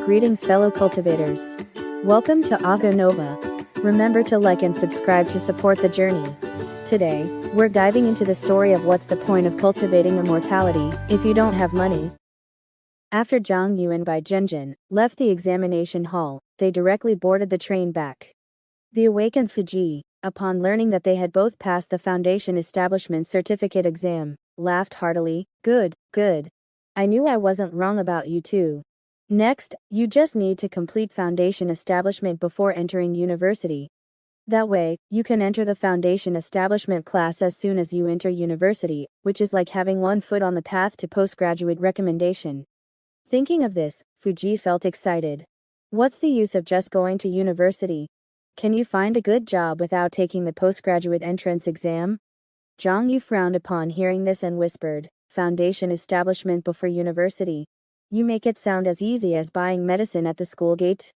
Greetings, fellow cultivators. Welcome to Oscar Nova. Remember to like and subscribe to support the journey. Today, we're diving into the story of what's the point of cultivating immortality if you don't have money. After Zhang Yu and Bai Zhenjin left the examination hall, they directly boarded the train back. The awakened Fuji, upon learning that they had both passed the Foundation Establishment Certificate exam, laughed heartily. Good, good. I knew I wasn't wrong about you too. Next, you just need to complete Foundation Establishment before entering university. That way, you can enter the Foundation Establishment class as soon as you enter university, which is like having one foot on the path to postgraduate recommendation. Thinking of this, Fuji felt excited. What's the use of just going to university? Can you find a good job without taking the postgraduate entrance exam? Zhang Yu frowned upon hearing this and whispered, Foundation Establishment before university. You make it sound as easy as buying medicine at the school gate.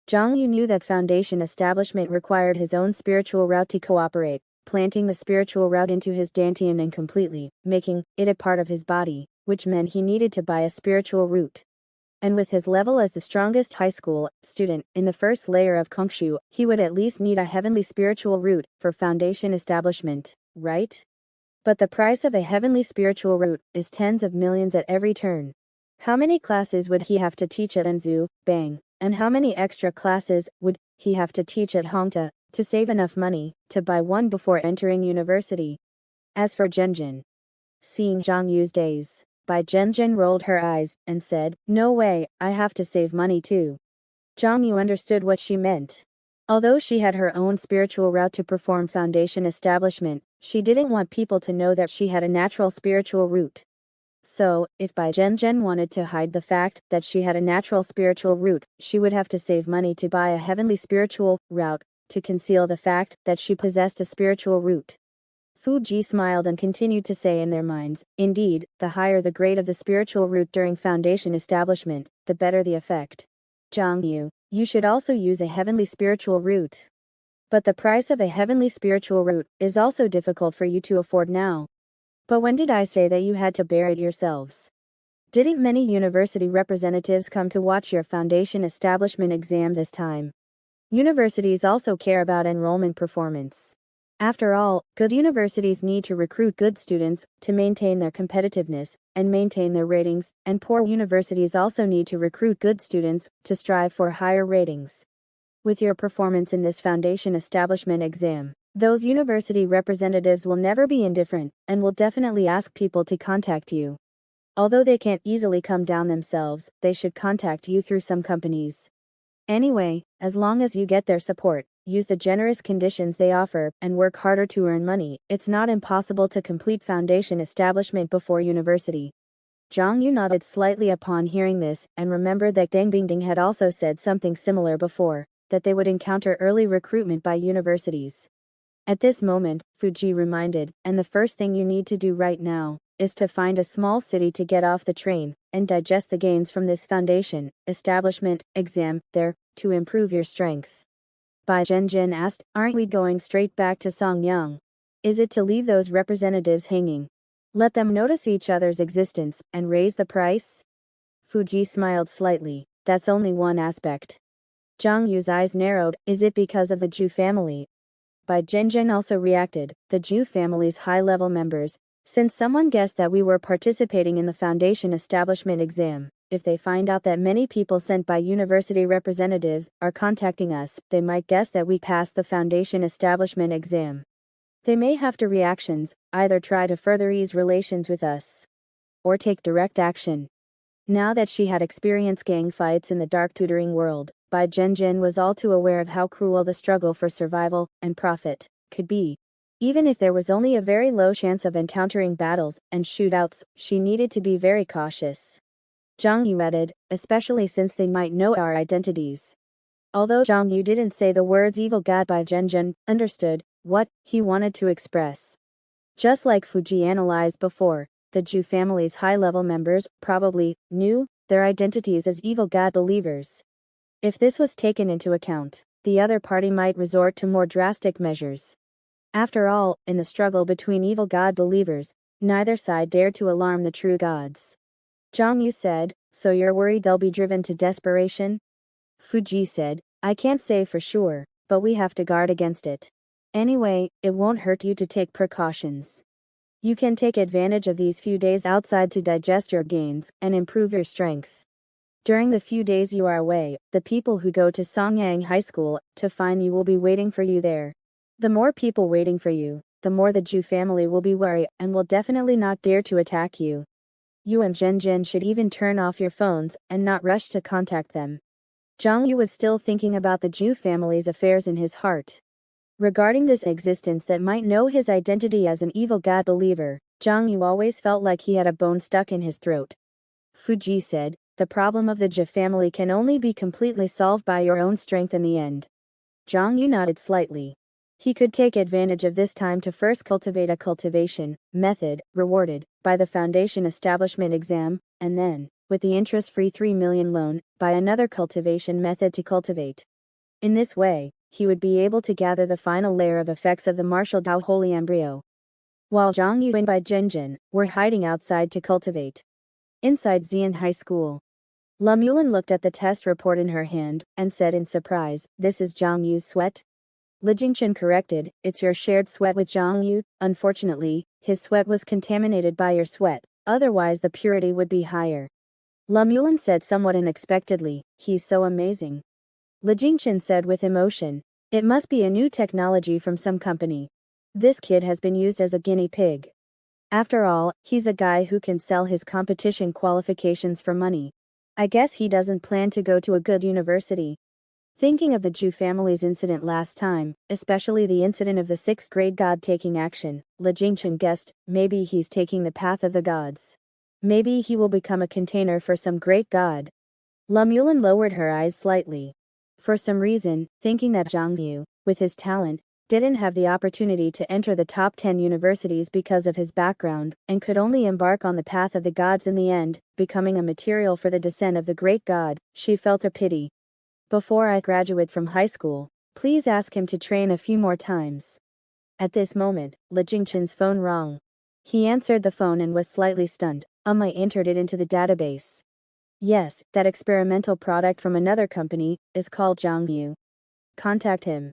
Zhang Yu knew that Foundation Establishment required his own spiritual route to cooperate, planting the spiritual route into his dantian and completely, making it a part of his body, which meant he needed to buy a spiritual root. And with his level as the strongest high school student in the first layer of Kongshu, he would at least need a heavenly spiritual root for Foundation Establishment, right? But the price of a heavenly spiritual root is tens of millions at every turn. How many classes would he have to teach at Anzu, Bang, and how many extra classes would he have to teach at Hongta to save enough money to buy one before entering university? As for Zhenjin, seeing Zhang Yu's gaze, Bai Zhenjin rolled her eyes and said, No way, I have to save money too. Zhang Yu understood what she meant. Although she had her own spiritual route to perform Foundation Establishment, she didn't want people to know that she had a natural spiritual root. So, if Bai Zhenjin wanted to hide the fact that she had a natural spiritual root, she would have to save money to buy a heavenly spiritual route to conceal the fact that she possessed a spiritual root. Fuji smiled and continued to say in their minds, Indeed, the higher the grade of the spiritual root during Foundation Establishment, the better the effect. Zhang Yu, you should also use a heavenly spiritual root. But the price of a heavenly spiritual root is also difficult for you to afford now. But when did I say that you had to bear it yourselves? Didn't many university representatives come to watch your Foundation Establishment exam this time? Universities also care about enrollment performance. After all, good universities need to recruit good students to maintain their competitiveness and maintain their ratings, and poor universities also need to recruit good students to strive for higher ratings. With your performance in this Foundation Establishment exam, those university representatives will never be indifferent and will definitely ask people to contact you. Although they can't easily come down themselves, they should contact you through some companies. Anyway, as long as you get their support, use the generous conditions they offer, and work harder to earn money, it's not impossible to complete Foundation Establishment before university. Zhang Yu nodded slightly upon hearing this and remembered that Deng Bingding had also said something similar before, that they would encounter early recruitment by universities. At this moment, Fuji reminded, and the first thing you need to do right now is to find a small city to get off the train and digest the gains from this Foundation Establishment exam there to improve your strength. Bai Zhenjin asked, Aren't we going straight back to Songyang? Is it to leave those representatives hanging? Let them notice each other's existence and raise the price? Fuji smiled slightly. That's only one aspect. Zhang Yu's eyes narrowed. Is it because of the Zhu family? Bai Zhenjin also reacted, the Zhu family's high-level members, since someone guessed that we were participating in the Foundation Establishment exam. If they find out that many people sent by university representatives are contacting us, they might guess that we passed the Foundation Establishment exam. They may have two reactions, either try to further ease relations with us, or take direct action. Now that she had experienced gang fights in the dark tutoring world, Bai Zhenjin was all too aware of how cruel the struggle for survival and profit could be. Even if there was only a very low chance of encountering battles and shootouts, she needed to be very cautious. Zhang Yu added, especially since they might know our identities. Although Zhang Yu didn't say the words evil god, Bai Zhenjin understood what he wanted to express. Just like Fuji analyzed before, the Zhu family's high-level members probably knew their identities as evil god believers. If this was taken into account, the other party might resort to more drastic measures. After all, in the struggle between evil god believers, neither side dared to alarm the true gods. Zhang Yu said, So you're worried they'll be driven to desperation? Fuji said, I can't say for sure, but we have to guard against it. Anyway, it won't hurt you to take precautions. You can take advantage of these few days outside to digest your gains and improve your strength. During the few days you are away, the people who go to Songyang High School to find you will be waiting for you there. The more people waiting for you, the more the Zhu family will be wary and will definitely not dare to attack you. You and Zhen should even turn off your phones and not rush to contact them. Zhang Yu was still thinking about the Zhu family's affairs in his heart. Regarding this existence that might know his identity as an evil god believer, Zhang Yu always felt like he had a bone stuck in his throat. Fuji said, the problem of the Zhu family can only be completely solved by your own strength in the end. Zhang Yu nodded slightly. He could take advantage of this time to first cultivate a cultivation method, rewarded by the foundation establishment exam, and then, with the interest-free 3 million loan, by another cultivation method to cultivate. In this way, he would be able to gather the final layer of effects of the martial Dao holy embryo. While Zhang Yu and Bai Zhen were hiding outside to cultivate. Inside Xian High School. La Mulin looked at the test report in her hand and said in surprise, this is Zhang Yu's sweat? Li Jingchen corrected, it's your shared sweat with Zhang Yu. Unfortunately, his sweat was contaminated by your sweat, otherwise the purity would be higher. La Mulin said somewhat unexpectedly, he's so amazing. Li Jingchen said with emotion, it must be a new technology from some company. This kid has been used as a guinea pig. After all, he's a guy who can sell his competition qualifications for money. I guess he doesn't plan to go to a good university. Thinking of the Zhu family's incident last time, especially the incident of the 6th grade god taking action, Li Jingchen guessed, maybe he's taking the path of the gods. Maybe he will become a container for some great god. La Mulin lowered her eyes slightly. For some reason, thinking that Zhang Yu, with his talent, didn't have the opportunity to enter the top 10 universities because of his background, and could only embark on the path of the gods in the end, becoming a material for the descent of the great god, she felt a pity. Before I graduate from high school, please ask him to train a few more times. At this moment, Li Jingchen's phone rang. He answered the phone and was slightly stunned. I entered it into the database. Yes, that experimental product from another company is called Zhang Yu. Contact him.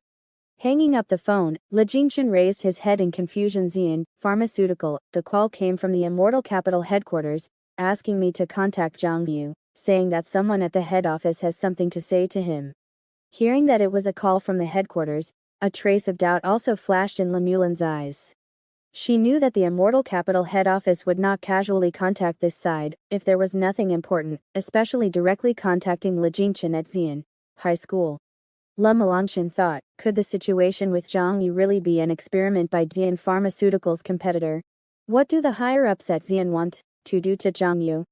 Hanging up the phone, Li Jingchen raised his head in confusion. Xian, pharmaceutical, the call came from the Immortal Capital headquarters, asking me to contact Zhang Yu, saying that someone at the head office has something to say to him. Hearing that it was a call from the headquarters, a trace of doubt also flashed in La Mulin's eyes. She knew that the Immortal Capital head office would not casually contact this side, if there was nothing important, especially directly contacting Li Jingchen at Xian High School. La Melanchon thought, could the situation with Zhang Yu really be an experiment by Xian Pharmaceuticals' competitor? What do the higher-ups at Xian want to do to Zhang Yu?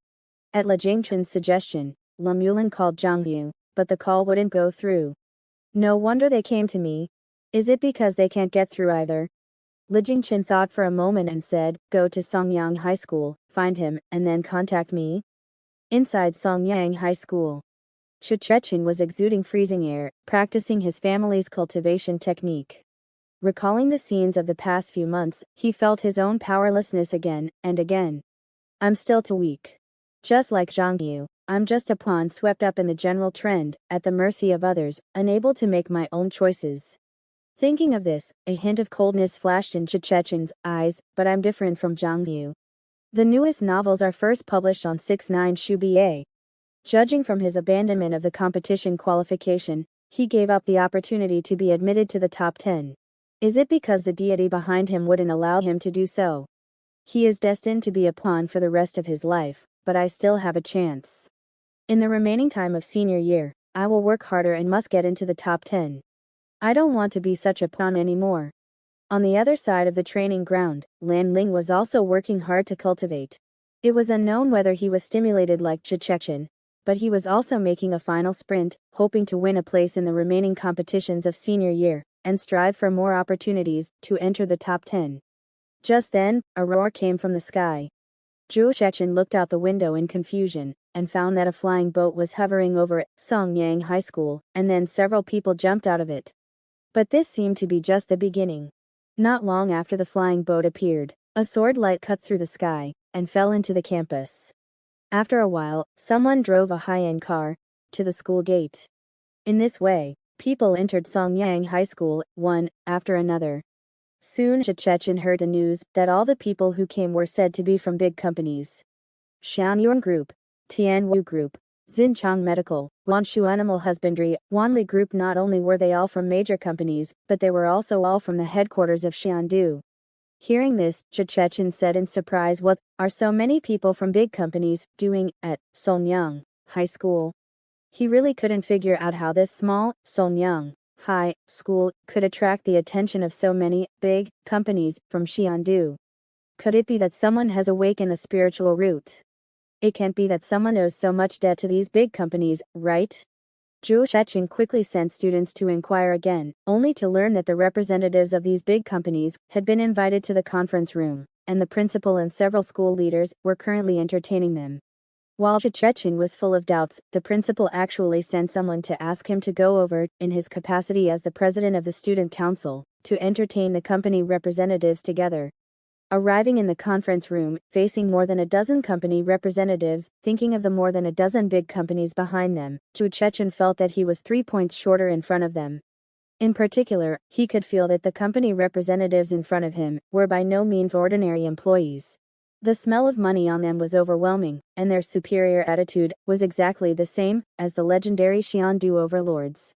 At Li Jingchen's suggestion, La Mulin called Zhang Yu, but the call wouldn't go through. No wonder they came to me. Is it because they can't get through either? Li Jingchen thought for a moment and said, go to Songyang High School, find him, and then contact me. Inside Songyang High School. Chechechin was exuding freezing air, practicing his family's cultivation technique. Recalling the scenes of the past few months, he felt his own powerlessness again and again. I'm still too weak. Just like Zhang Yu, I'm just a pawn swept up in the general trend, at the mercy of others, unable to make my own choices. Thinking of this, a hint of coldness flashed in Chechechin's eyes, but I'm different from Zhang Yu. The newest novels are first published on 6/9 Shubier. Judging from his abandonment of the competition qualification, he gave up the opportunity to be admitted to the top 10. Is it because the deity behind him wouldn't allow him to do so? He is destined to be a pawn for the rest of his life, but I still have a chance. In the remaining time of senior year, I will work harder and must get into the top 10. I don't want to be such a pawn anymore. On the other side of the training ground, Lan Ling was also working hard to cultivate. It was unknown whether he was stimulated like Chechechin, but he was also making a final sprint, hoping to win a place in the remaining competitions of senior year, and strive for more opportunities to enter the top 10. Just then, a roar came from the sky. Zhu Shechin looked out the window in confusion, and found that a flying boat was hovering over Songyang High School, and then several people jumped out of it. But this seemed to be just the beginning. Not long after the flying boat appeared, a sword light cut through the sky, and fell into the campus. After a while, someone drove a high-end car to the school gate. In this way, people entered Songyang High School, one after another. Soon Chechen heard the news that all the people who came were said to be from big companies. Xiong Group, Tianwu Group, Xinchang Medical, Wanshu Animal Husbandry, Wanli Group. Not only were they all from major companies, but they were also all from the headquarters of Xiandu. Hearing this, Chechen said in surprise, "What are so many people from big companies doing at Songyang High School?" He really couldn't figure out how this small Songyang High School could attract the attention of so many big companies from Xiandu. Could it be that someone has awakened a spiritual root? It can't be that someone owes so much debt to these big companies, right? Zhu Sheqing quickly sent students to inquire again, only to learn that the representatives of these big companies had been invited to the conference room, and the principal and several school leaders were currently entertaining them. While Chechen was full of doubts, the principal actually sent someone to ask him to go over, in his capacity as the president of the student council, to entertain the company representatives together. Arriving in the conference room, facing more than a dozen company representatives, thinking of the more than a dozen big companies behind them, Zhu Chechen felt that he was 3 points shorter in front of them. In particular, he could feel that the company representatives in front of him were by no means ordinary employees. The smell of money on them was overwhelming, and their superior attitude was exactly the same as the legendary Xiandu overlords.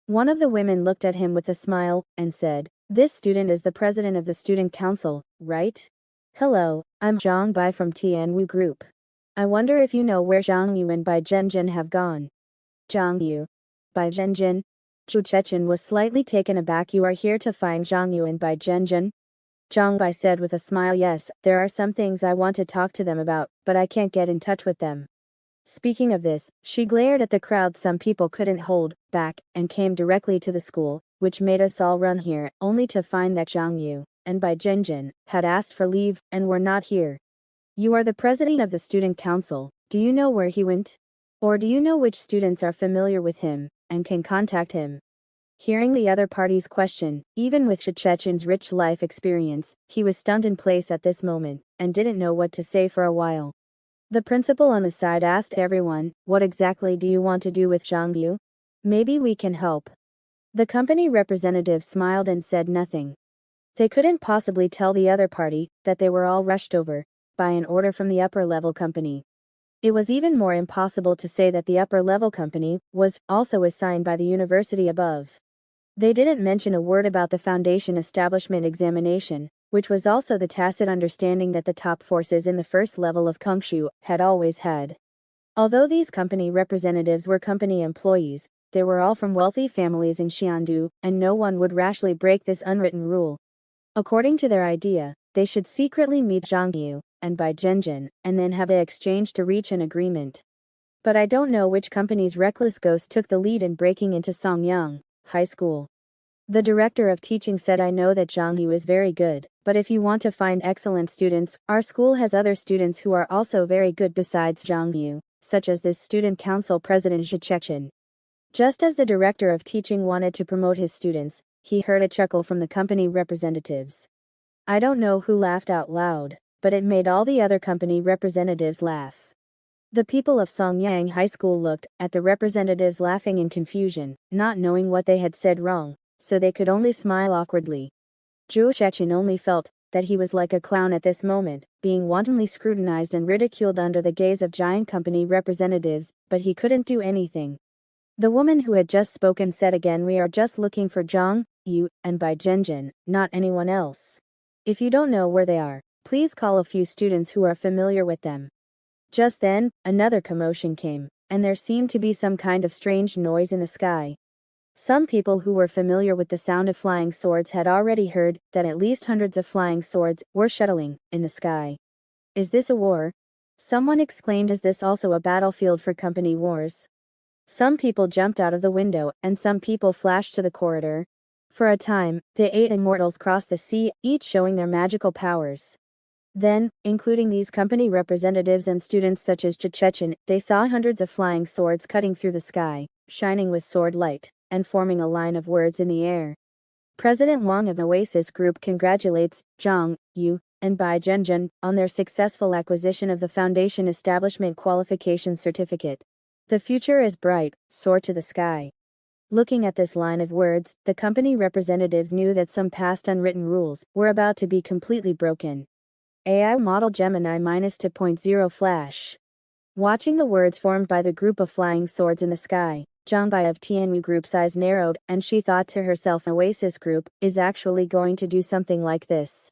One of the women looked at him with a smile and said, "This student is the president of the student council, right?" "Hello, I'm Zhang Bai from Tianwu Group. I wonder if you know where Zhang Yu and Bai Zhenjin have gone." "Zhang Yu? Bai Zhenjin?" Zhu Chechen was slightly taken aback. "You are here to find Zhang Yu and Bai Zhenjin?" Zhang Bai said with a smile. "Yes, there are some things I want to talk to them about, but I can't get in touch with them." Speaking of this, she glared at the crowd. Some people couldn't hold back and came directly to the school, which made us all run here, only to find that Zhang Yu and Bai Zhenjin had asked for leave and were not here. "You are the president of the student council. Do you know where he went? Or do you know which students are familiar with him and can contact him?" Hearing the other party's question, even with Chechen's rich life experience, he was stunned in place at this moment and didn't know what to say for a while. The principal on the side asked everyone, "What exactly do you want to do with Zhang Yu? Maybe we can help." The company representative smiled and said nothing. They couldn't possibly tell the other party that they were all rushed over by an order from the upper-level company. It was even more impossible to say that the upper-level company was also assigned by the university above. They didn't mention a word about the foundation establishment examination, which was also the tacit understanding that the top forces in the first level of Kongshu had always had. Although these company representatives were company employees, they were all from wealthy families in Xiandu, and no one would rashly break this unwritten rule. According to their idea, they should secretly meet Zhang Yu and Bai Zhenjin, and then have an exchange to reach an agreement. But I don't know which company's reckless ghost took the lead in breaking into Songyang High School. The director of teaching said, "I know that Zhang Yu is very good, but if you want to find excellent students, our school has other students who are also very good besides Zhang Yu, such as this student council president Zhi Chechen." Just as the director of teaching wanted to promote his students, he heard a chuckle from the company representatives. I don't know who laughed out loud, but it made all the other company representatives laugh. The people of Songyang High School looked at the representatives laughing in confusion, not knowing what they had said wrong, so they could only smile awkwardly. Zhu Sheqin only felt that he was like a clown at this moment, being wantonly scrutinized and ridiculed under the gaze of giant company representatives, but he couldn't do anything. The woman who had just spoken said again, "We are just looking for Zhang Yu and Bai Zhenjin, not anyone else. If you don't know where they are, please call a few students who are familiar with them." Just then, another commotion came, and there seemed to be some kind of strange noise in the sky. Some people who were familiar with the sound of flying swords had already heard that at least hundreds of flying swords were shuttling in the sky. "Is this a war?" someone exclaimed. "Is this also a battlefield for company wars?" Some people jumped out of the window, and some people flashed to the corridor. For a time, the 8 immortals crossed the sea, each showing their magical powers. Then, including these company representatives and students such as Chechen, they saw hundreds of flying swords cutting through the sky, shining with sword light, and forming a line of words in the air. President Wang of Oasis Group congratulates Zhang Yu and Bai Zhenjun, on their successful acquisition of the Foundation Establishment Qualification Certificate. The future is bright, soar to the sky. Looking at this line of words, the company representatives knew that some past unwritten rules were about to be completely broken. AI model Gemini -2.0 flash. Watching the words formed by the group of flying swords in the sky, Zhang Bai of Tianyu Group's eyes narrowed, and she thought to herself, Oasis Group is actually going to do something like this.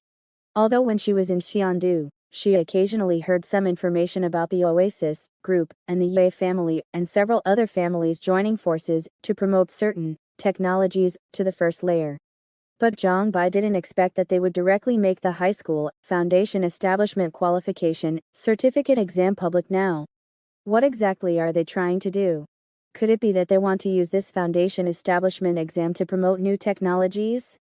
Although when she was in Xiongdu, she occasionally heard some information about the Oasis Group and the Ye family and several other families joining forces to promote certain technologies to the first layer. But Zhang Bai didn't expect that they would directly make the high school Foundation Establishment Qualification Certificate exam public now. What exactly are they trying to do? Could it be that they want to use this Foundation Establishment exam to promote new technologies?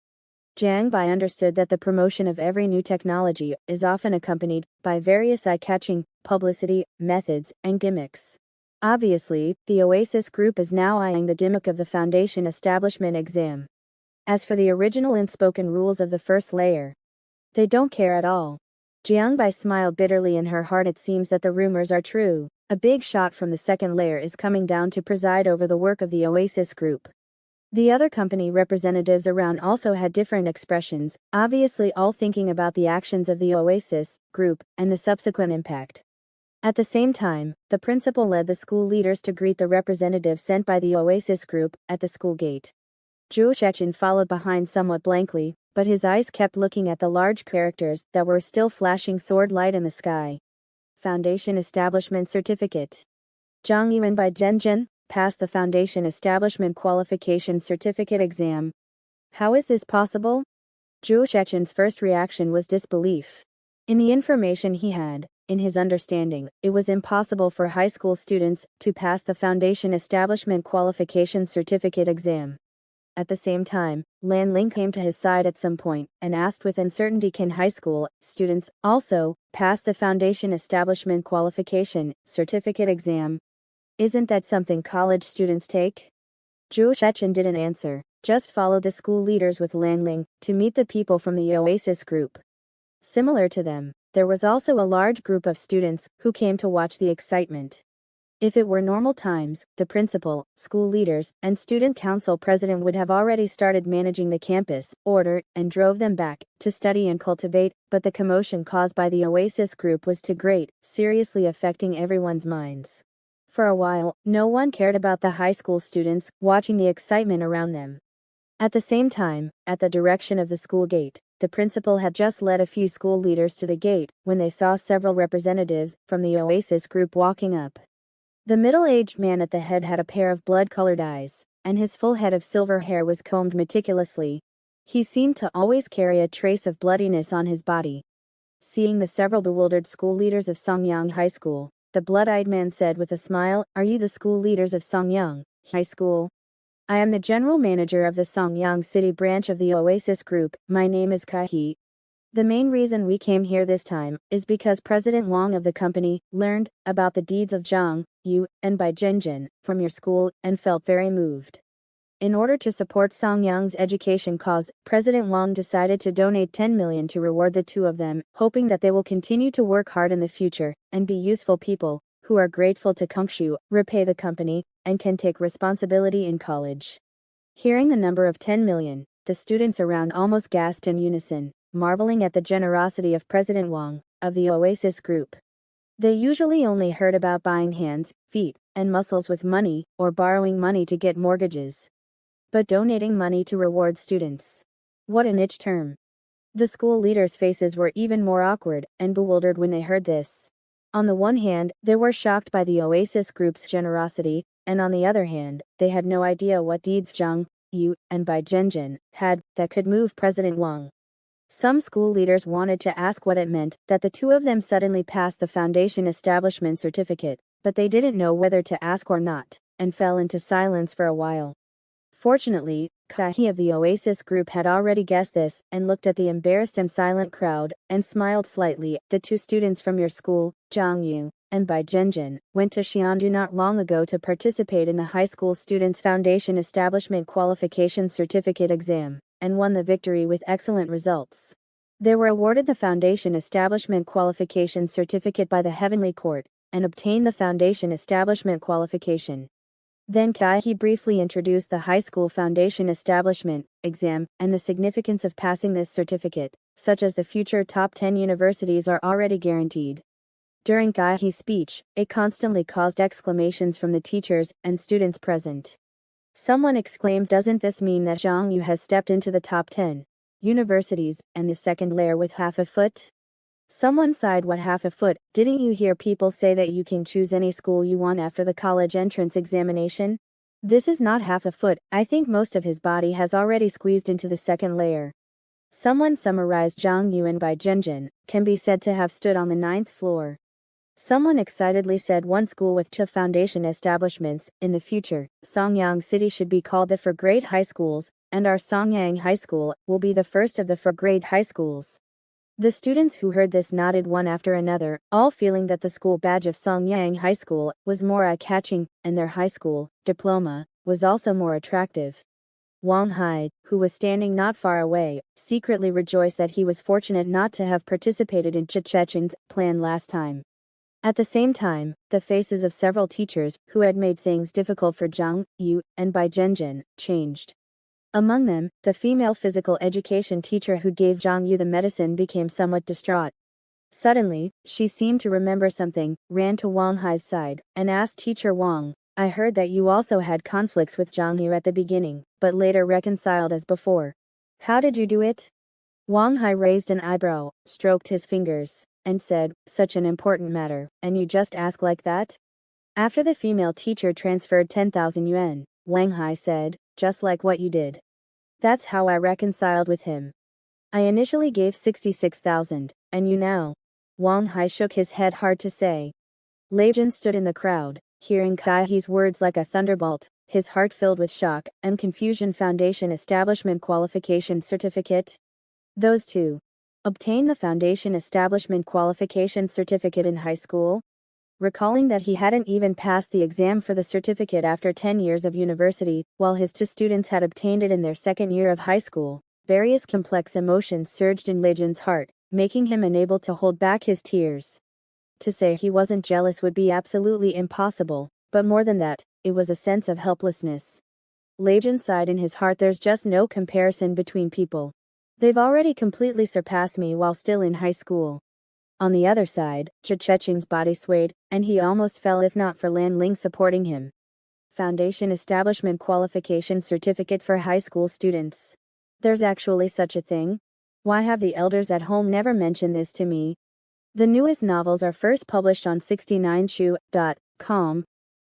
Zhang Bai understood that the promotion of every new technology is often accompanied by various eye-catching publicity methods and gimmicks. Obviously, the Oasis Group is now eyeing the gimmick of the Foundation Establishment exam. As for the original unspoken rules of the first layer, they don't care at all. Jiang Bai smiled bitterly in her heart. It seems that the rumors are true. A big shot from the second layer is coming down to preside over the work of the Oasis Group. The other company representatives around also had different expressions, obviously all thinking about the actions of the Oasis Group and the subsequent impact. At the same time, the principal led the school leaders to greet the representative sent by the Oasis Group at the school gate. Zhu Shechin followed behind somewhat blankly, but his eyes kept looking at the large characters that were still flashing sword light in the sky. Foundation Establishment Certificate. Zhang Yuan by Zhenjun passed the Foundation Establishment Qualification Certificate exam. How is this possible? Zhu Shechin's first reaction was disbelief. In the information he had, in his understanding, it was impossible for high school students to pass the Foundation Establishment Qualification Certificate exam. At the same time, Lan Ling came to his side at some point and asked with uncertainty, can high school students also pass the Foundation Establishment Qualification Certificate exam? Isn't that something college students take? Zhu Shechin didn't answer, just followed the school leaders with Lan Ling to meet the people from the Oasis Group. Similar to them, there was also a large group of students who came to watch the excitement. If it were normal times, the principal, school leaders, and student council president would have already started managing the campus, order, and drove them back to study and cultivate, but the commotion caused by the Oasis Group was too great, seriously affecting everyone's minds. For a while, no one cared about the high school students watching the excitement around them. At the same time, at the direction of the school gate, the principal had just led a few school leaders to the gate when they saw several representatives from the Oasis Group walking up. The middle-aged man at the head had a pair of blood-colored eyes, and his full head of silver hair was combed meticulously. He seemed to always carry a trace of bloodiness on his body. Seeing the several bewildered school leaders of Songyang High School, the blood-eyed man said with a smile, "Are you the school leaders of Songyang High School? I am the general manager of the Songyang City branch of the Oasis Group. My name is Kai. The main reason we came here this time is because President Wang of the company learned about the deeds of Zhang Yu and Bai Zhenjun from your school and felt very moved. In order to support Songyang's education cause, President Wang decided to donate 10 million to reward the two of them, hoping that they will continue to work hard in the future and be useful people who are grateful to Kongshu, repay the company, and can take responsibility in college." Hearing the number of 10 million, the students around almost gasped in unison, marveling at the generosity of President Wang of the Oasis Group. They usually only heard about buying hands, feet, and muscles with money, or borrowing money to get mortgages. But donating money to reward students. What a niche term. The school leaders' faces were even more awkward and bewildered when they heard this. On the one hand, they were shocked by the Oasis Group's generosity, and on the other hand, they had no idea what deeds Zhang Yu and Bai Zhenjun had that could move President Wang. Some school leaders wanted to ask what it meant that the two of them suddenly passed the Foundation Establishment Certificate, but they didn't know whether to ask or not, and fell into silence for a while. Fortunately, Kai of the Oasis Group had already guessed this and looked at the embarrassed and silent crowd and smiled slightly. "The two students from your school, Zhang Yu and Bai Zhenjun, went to Xiongdu not long ago to participate in the High School Students Foundation Establishment Qualification Certificate exam, and won the victory with excellent results. They were awarded the Foundation Establishment Qualification Certificate by the Heavenly Court, and obtained the Foundation Establishment Qualification. Then he briefly introduced the High School Foundation Establishment exam, and the significance of passing this certificate, such as the future top 10 universities are already guaranteed. During He's speech, it constantly caused exclamations from the teachers and students present. Someone exclaimed, "Doesn't this mean that Xiong has stepped into the top 10 universities, and the second layer with half a foot?" Someone sighed, "What half a foot? Didn't you hear people say that you can choose any school you want after the college entrance examination? This is not half a foot. I think most of his body has already squeezed into the second layer." Someone summarized, Zhang Yuan by Zhenjin can be said to have stood on the 9th floor. Someone excitedly said, "One school with two foundation establishments. In the future, Songyang City should be called the four-grade high schools, and our Songyang High School will be the first of the four-grade high schools." The students who heard this nodded one after another, all feeling that the school badge of Songyang High School was more eye-catching, and their high school diploma was also more attractive. Wang Hai, who was standing not far away, secretly rejoiced that he was fortunate not to have participated in Chechen's plan last time. At the same time, the faces of several teachers, who had made things difficult for Zhang Yu and Bai Zhenjin, changed. Among them, the female physical education teacher who gave Zhang Yu the medicine became somewhat distraught. Suddenly, she seemed to remember something, ran to Wang Hai's side, and asked Teacher Wang, "I heard that you also had conflicts with Zhang Yu at the beginning, but later reconciled as before. How did you do it?" Wang Hai raised an eyebrow, stroked his fingers, and said, "Such an important matter, and you just ask like that?" After the female teacher transferred 10,000 yuan, Wang Hai said, "Just like what you did. That's how I reconciled with him. I initially gave 66,000, and you now." Wang Hai shook his head, hard to say. Lei Jin stood in the crowd, hearing He's words like a thunderbolt, his heart filled with shock and confusion. Foundation Establishment Qualification Certificate? Those two obtained the Foundation Establishment Qualification Certificate in high school? Recalling that he hadn't even passed the exam for the certificate after 10 years of university, while his two students had obtained it in their second year of high school, various complex emotions surged in Lei heart, making him unable to hold back his tears. To say he wasn't jealous would be absolutely impossible, but more than that, it was a sense of helplessness. Lei sighed in his heart, "There's just no comparison between people. They've already completely surpassed me while still in high school." On the other side, Checheng's body swayed, and he almost fell if not for Lan Ling supporting him. Foundation Establishment Qualification Certificate for high school students. There's actually such a thing? Why have the elders at home never mentioned this to me? The newest novels are first published on 69shu.com.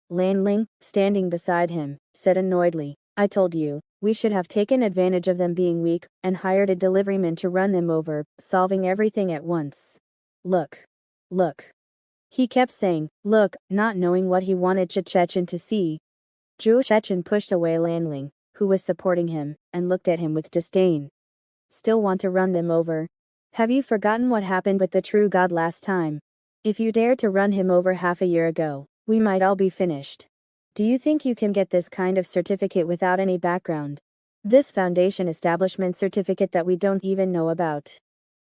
Lan Ling, standing beside him, said annoyedly, "I told you, we should have taken advantage of them being weak, and hired a deliveryman to run them over, solving everything at once. Look. Look." He kept saying, "Look," not knowing what he wanted Chechen to see. Zhu Chechen pushed away Lan Ling, who was supporting him, and looked at him with disdain. "Still want to run them over? Have you forgotten what happened with the true God last time? If you dared to run him over half a year ago, we might all be finished. Do you think you can get this kind of certificate without any background? This Foundation Establishment Certificate that we don't even know about?"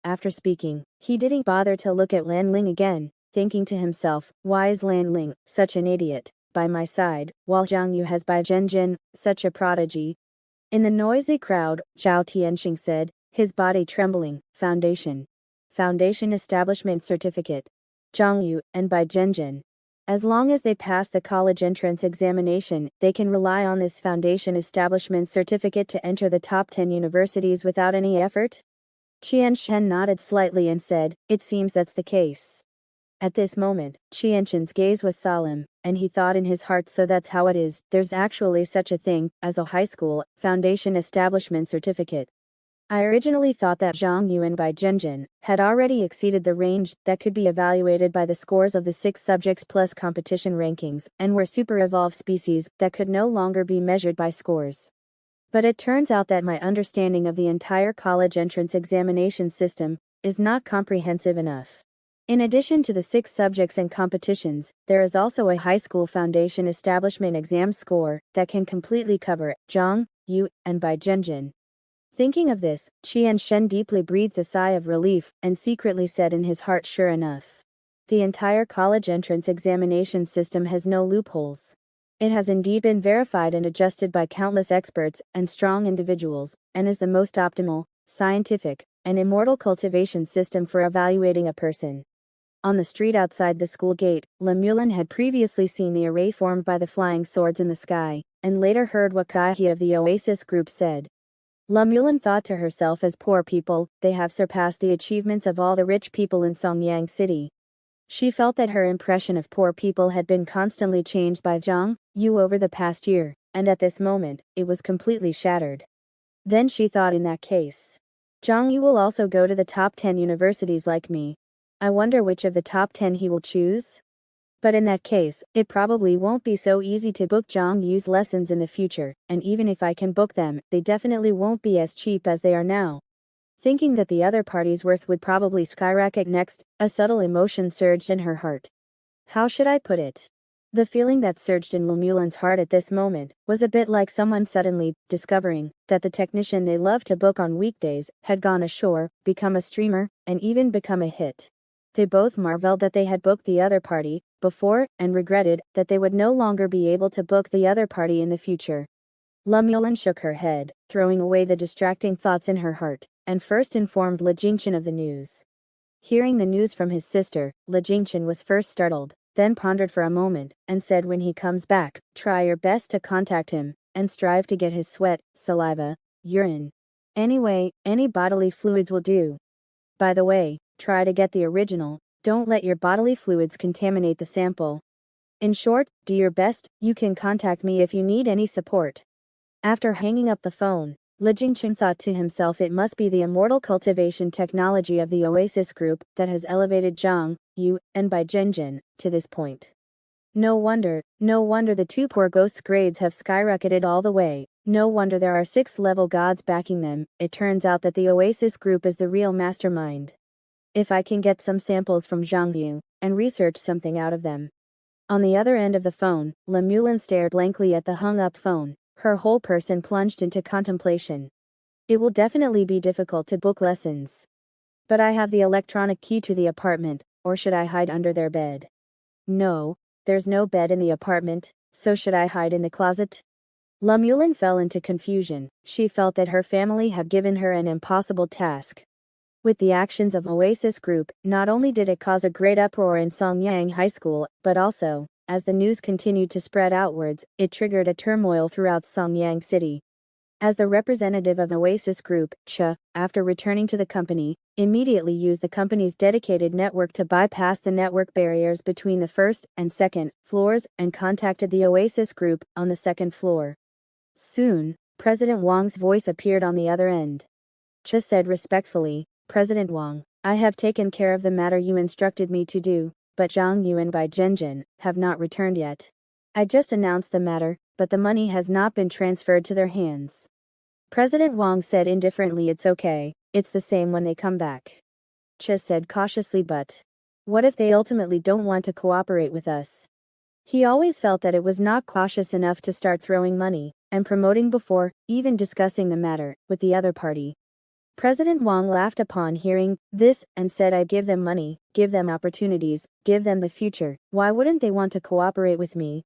After speaking, he didn't bother to look at Lan Ling again, thinking to himself, "Why is Lan Ling, such an idiot, by my side, while Zhang Yu has Bai Zhenjin, such a prodigy?" In the noisy crowd, Zhao Tianxing said, his body trembling, Foundation Establishment Certificate. Zhang Yu and Bai Zhenjin. As long as they pass the college entrance examination, they can rely on this Foundation Establishment Certificate to enter the top 10 universities without any effort? Qian Shen nodded slightly and said, "It seems that's the case." At this moment, Qian Shen's gaze was solemn, and he thought in his heart, "So that's how it is, there's actually such a thing as a high school Foundation Establishment Certificate. I originally thought that Zhang Yuan by Zhenjin had already exceeded the range that could be evaluated by the scores of the 6 subjects plus competition rankings, and were super-evolved species that could no longer be measured by scores. But it turns out that my understanding of the entire college entrance examination system is not comprehensive enough. In addition to the 6 subjects and competitions, there is also a high school foundation establishment exam score that can completely cover Zhang Yu and Bai Zhenjin. Thinking of this, Qian Shen deeply breathed a sigh of relief and secretly said in his heart, sure enough. The entire college entrance examination system has no loopholes. It has indeed been verified and adjusted by countless experts and strong individuals, and is the most optimal, scientific, and immortal cultivation system for evaluating a person. On the street outside the school gate, Lemuelin had previously seen the array formed by the flying swords in the sky, and later heard what Kaihe of the Oasis group said. Lemuelin thought to herself, as poor people, they have surpassed the achievements of all the rich people in Songyang City. She felt that her impression of poor people had been constantly changed by Xiong Yu over the past year, and at this moment, it was completely shattered. Then she thought, in that case, Xiong Yu will also go to the top 10 universities like me. I wonder which of the top 10 he will choose? But in that case, it probably won't be so easy to book Xiong Yu's lessons in the future, and even if I can book them, they definitely won't be as cheap as they are now. Thinking that the other party's worth would probably skyrocket next, a subtle emotion surged in her heart. How should I put it? The feeling that surged in Lemuelin's heart at this moment was a bit like someone suddenly discovering that the technician they love to book on weekdays had gone ashore, become a streamer, and even become a hit. They both marveled that they had booked the other party before and regretted that they would no longer be able to book the other party in the future. Lemuelin shook her head, throwing away the distracting thoughts in her heart, and first informed Le Jingchen of the news. Hearing the news from his sister, Le Jingchen was first startled, then pondered for a moment, and said, when he comes back, try your best to contact him, and strive to get his sweat, saliva, urine. Anyway, any bodily fluids will do. By the way, try to get the original, don't let your bodily fluids contaminate the sample. In short, do your best, you can contact me if you need any support. After hanging up the phone, Le Jingchen thought to himself, it must be the immortal cultivation technology of the Oasis group that has elevated Xiong Yu and Bai Zhenjin to this point. No wonder the two poor ghosts' grades have skyrocketed all the way. No wonder there are 6th-level gods backing them. It turns out that the Oasis group is the real mastermind. If I can get some samples from Xiong Yu and research something out of them. On the other end of the phone, Lemuelin stared blankly at the hung-up phone, her whole person plunged into contemplation. It will definitely be difficult to book lessons. But I have the electronic key to the apartment, or should I hide under their bed? No, there's no bed in the apartment, so should I hide in the closet? Lemuelin fell into confusion. She felt that her family had given her an impossible task. With the actions of Oasis Group, not only did it cause a great uproar in Songyang High School, but also, as the news continued to spread outwards, it triggered a turmoil throughout Songyang City. As the representative of Oasis Group, Cha, after returning to the company, immediately used the company's dedicated network to bypass the network barriers between the first and second floors and contacted the Oasis Group on the second floor. Soon, President Wang's voice appeared on the other end. Cha said respectfully, President Wang, I have taken care of the matter you instructed me to do, but Xiong Yu and Bai Zhenjin have not returned yet. I just announced the matter, but the money has not been transferred to their hands. President Wang said indifferently, it's okay, it's the same when they come back. Cha said cautiously, but what if they ultimately don't want to cooperate with us? He always felt that it was not cautious enough to start throwing money and promoting before even discussing the matter with the other party. President Wang laughed upon hearing this and said, I give them money, give them opportunities, give them the future. Why wouldn't they want to cooperate with me?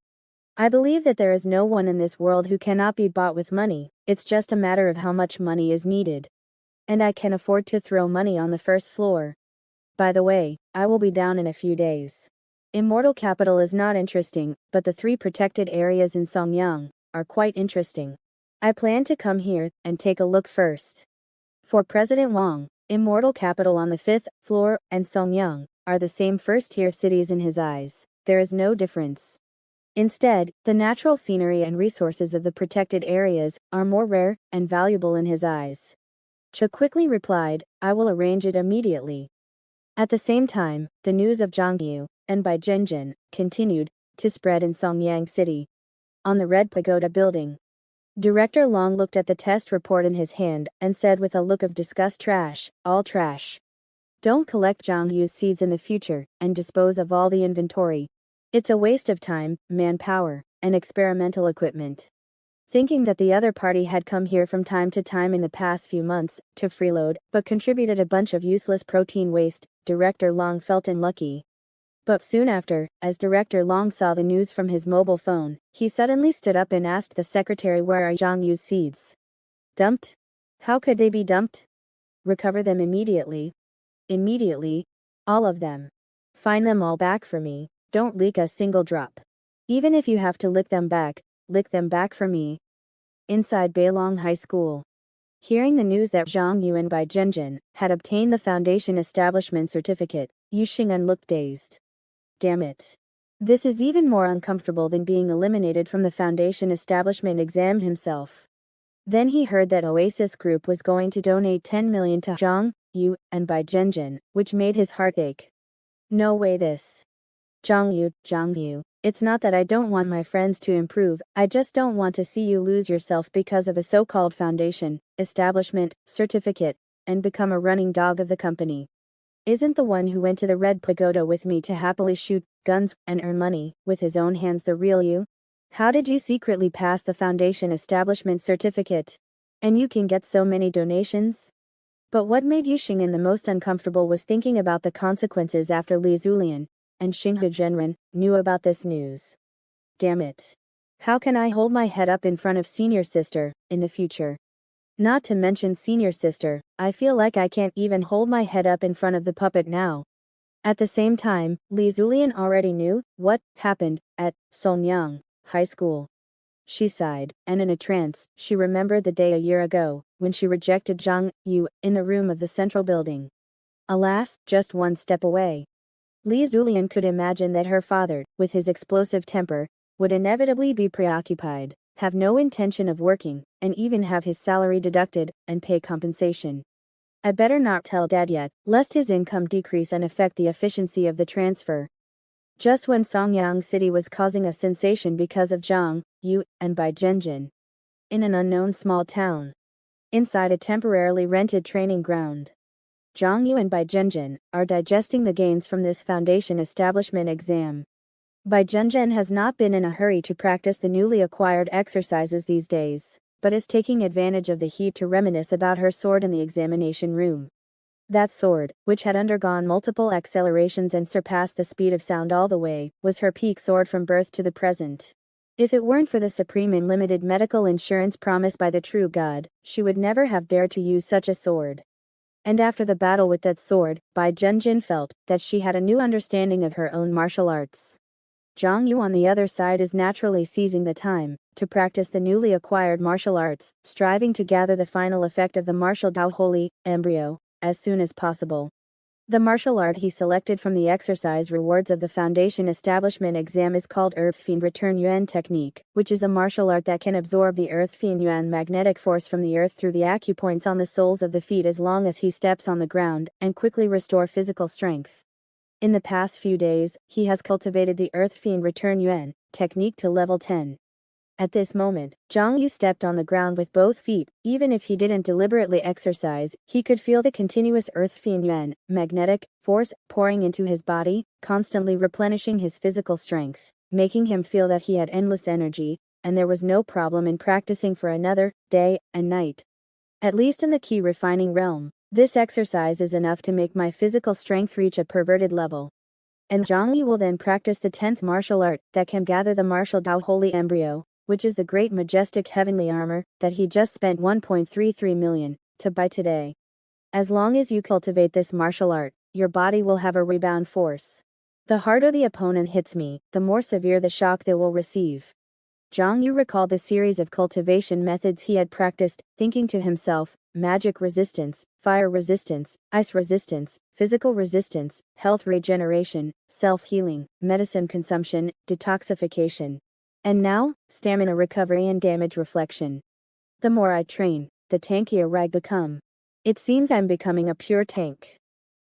I believe that there is no one in this world who cannot be bought with money, it's just a matter of how much money is needed. And I can afford to throw money on the first floor. By the way, I will be down in a few days. Immortal capital is not interesting, but the 3 protected areas in Songyang are quite interesting. I plan to come here and take a look first. For President Wang, immortal capital on the 5th floor and Songyang are the same first-tier cities in his eyes. There is no difference. Instead, the natural scenery and resources of the protected areas are more rare and valuable in his eyes. Cha quickly replied, I will arrange it immediately. At the same time, the news of Xiong Yu and Bai Zhenjin continued to spread in Songyang City. On the Red Pagoda building, Director Long looked at the test report in his hand and said with a look of disgust, trash, all trash. Don't collect Xiong Yu's seeds in the future and dispose of all the inventory. It's a waste of time, manpower, and experimental equipment. thinking that the other party had come here from time to time in the past few months to freeload, but contributed a bunch of useless protein waste. Director Long felt unlucky. But soon after, as Director Long saw the news from his mobile phone, he suddenly stood up and asked the secretary, where are Xiong Yu's seeds? Dumped? How could they be dumped? Recover them immediately. Immediately. All of them. Find them all back for me, don't leak a single drop. Even if you have to lick them back for me. Inside Beilong High School. Hearing the news that Zhang Yu and Bai Zhenjin had obtained the Foundation Establishment Certificate, Yu Xing'an looked dazed. Damn it. This is even more uncomfortable than being eliminated from the Foundation Establishment exam himself. Then he heard that Oasis Group was going to donate 10 million to Zhang Yu and Bai Zhenjin, which made his heart ache. No way this. Zhang Yu, it's not that I don't want my friends to improve, I just don't want to see you lose yourself because of a so-called foundation, establishment, certificate, and become a running dog of the company. Isn't the one who went to the Red Pagoda with me to happily shoot guns and earn money with his own hands the real you? How did you secretly pass the Foundation Establishment Certificate? And you can get so many donations? But what made Yu Xing'an the most uncomfortable was thinking about the consequences after Li Zulian and Xinghe Zhenren knew about this news. Damn it. How can I hold my head up in front of senior sister in the future? Not to mention senior sister, I feel like I can't even hold my head up in front of the puppet now. At the same time, Li Zulian already knew what happened at Sonyang High School. She sighed, and in a trance, she remembered the day a year ago, when she rejected Zhang Yu in the room of the central building. Alas, just one step away. Li Zulian could imagine that her father, with his explosive temper, would inevitably be preoccupied, have no intention of working, and even have his salary deducted, and pay compensation. I better not tell Dad yet, lest his income decrease and affect the efficiency of the transfer. Just when Songyang City was causing a sensation because of Zhang Yu and Bai Zhenjin. In an unknown small town. Inside a temporarily rented training ground. Zhang Yu and Bai Zhenjin are digesting the gains from this Foundation Establishment exam. Bai Zhenjin has not been in a hurry to practice the newly acquired exercises these days, but is taking advantage of the heat to reminisce about her sword in the examination room. That sword, which had undergone multiple accelerations and surpassed the speed of sound all the way, was her peak sword from birth to the present. If it weren't for the supreme and limited medical insurance promised by the true God, she would never have dared to use such a sword. And after the battle with that sword, Bai Zhenjin felt that she had a new understanding of her own martial arts. Zhang Yu on the other side is naturally seizing the time to practice the newly acquired martial arts, striving to gather the final effect of the martial Dao Holy embryo as soon as possible. The martial art he selected from the exercise rewards of the Foundation Establishment exam is called Earth Fiend Return Yuan Technique, which is a martial art that can absorb the Earth Fiend Yuan magnetic force from the earth through the acupoints on the soles of the feet as long as he steps on the ground, and quickly restore physical strength. In the past few days, he has cultivated the Earth Fiend Return Yuan technique to level 10. At this moment, Zhang Yu stepped on the ground with both feet. Even if he didn't deliberately exercise, he could feel the continuous Earth Fiend Yuan magnetic force pouring into his body, constantly replenishing his physical strength, making him feel that he had endless energy, and there was no problem in practicing for another day and night. At least in the key refining realm, this exercise is enough to make my physical strength reach a perverted level. And Zhang Yu will then practice the 10th martial art that can gather the martial Dao Holy embryo, which is the great majestic heavenly armor that he just spent 1.33 million to buy today. As long as you cultivate this martial art, your body will have a rebound force. The harder the opponent hits me, the more severe the shock they will receive. Zhang Yu recalled the series of cultivation methods he had practiced, thinking to himself, magic resistance, fire resistance, ice resistance, physical resistance, health regeneration, self-healing, medicine consumption, detoxification. And now, stamina recovery and damage reflection. The more I train, the tankier I become. It seems I'm becoming a pure tank.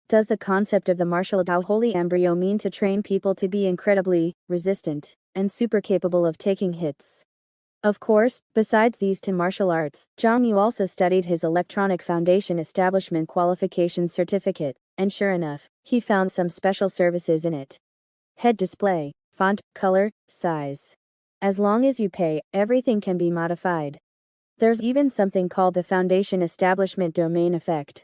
Does the concept of the martial Dao Holy embryo mean to train people to be incredibly resistant and super capable of taking hits? Of course, besides these two martial arts, Zhang Yu also studied his Electronic Foundation Establishment Qualification Certificate, and sure enough, he found some special services in it. Head display, font, color, size. As long as you pay, everything can be modified. There's even something called the Foundation Establishment Domain Effect.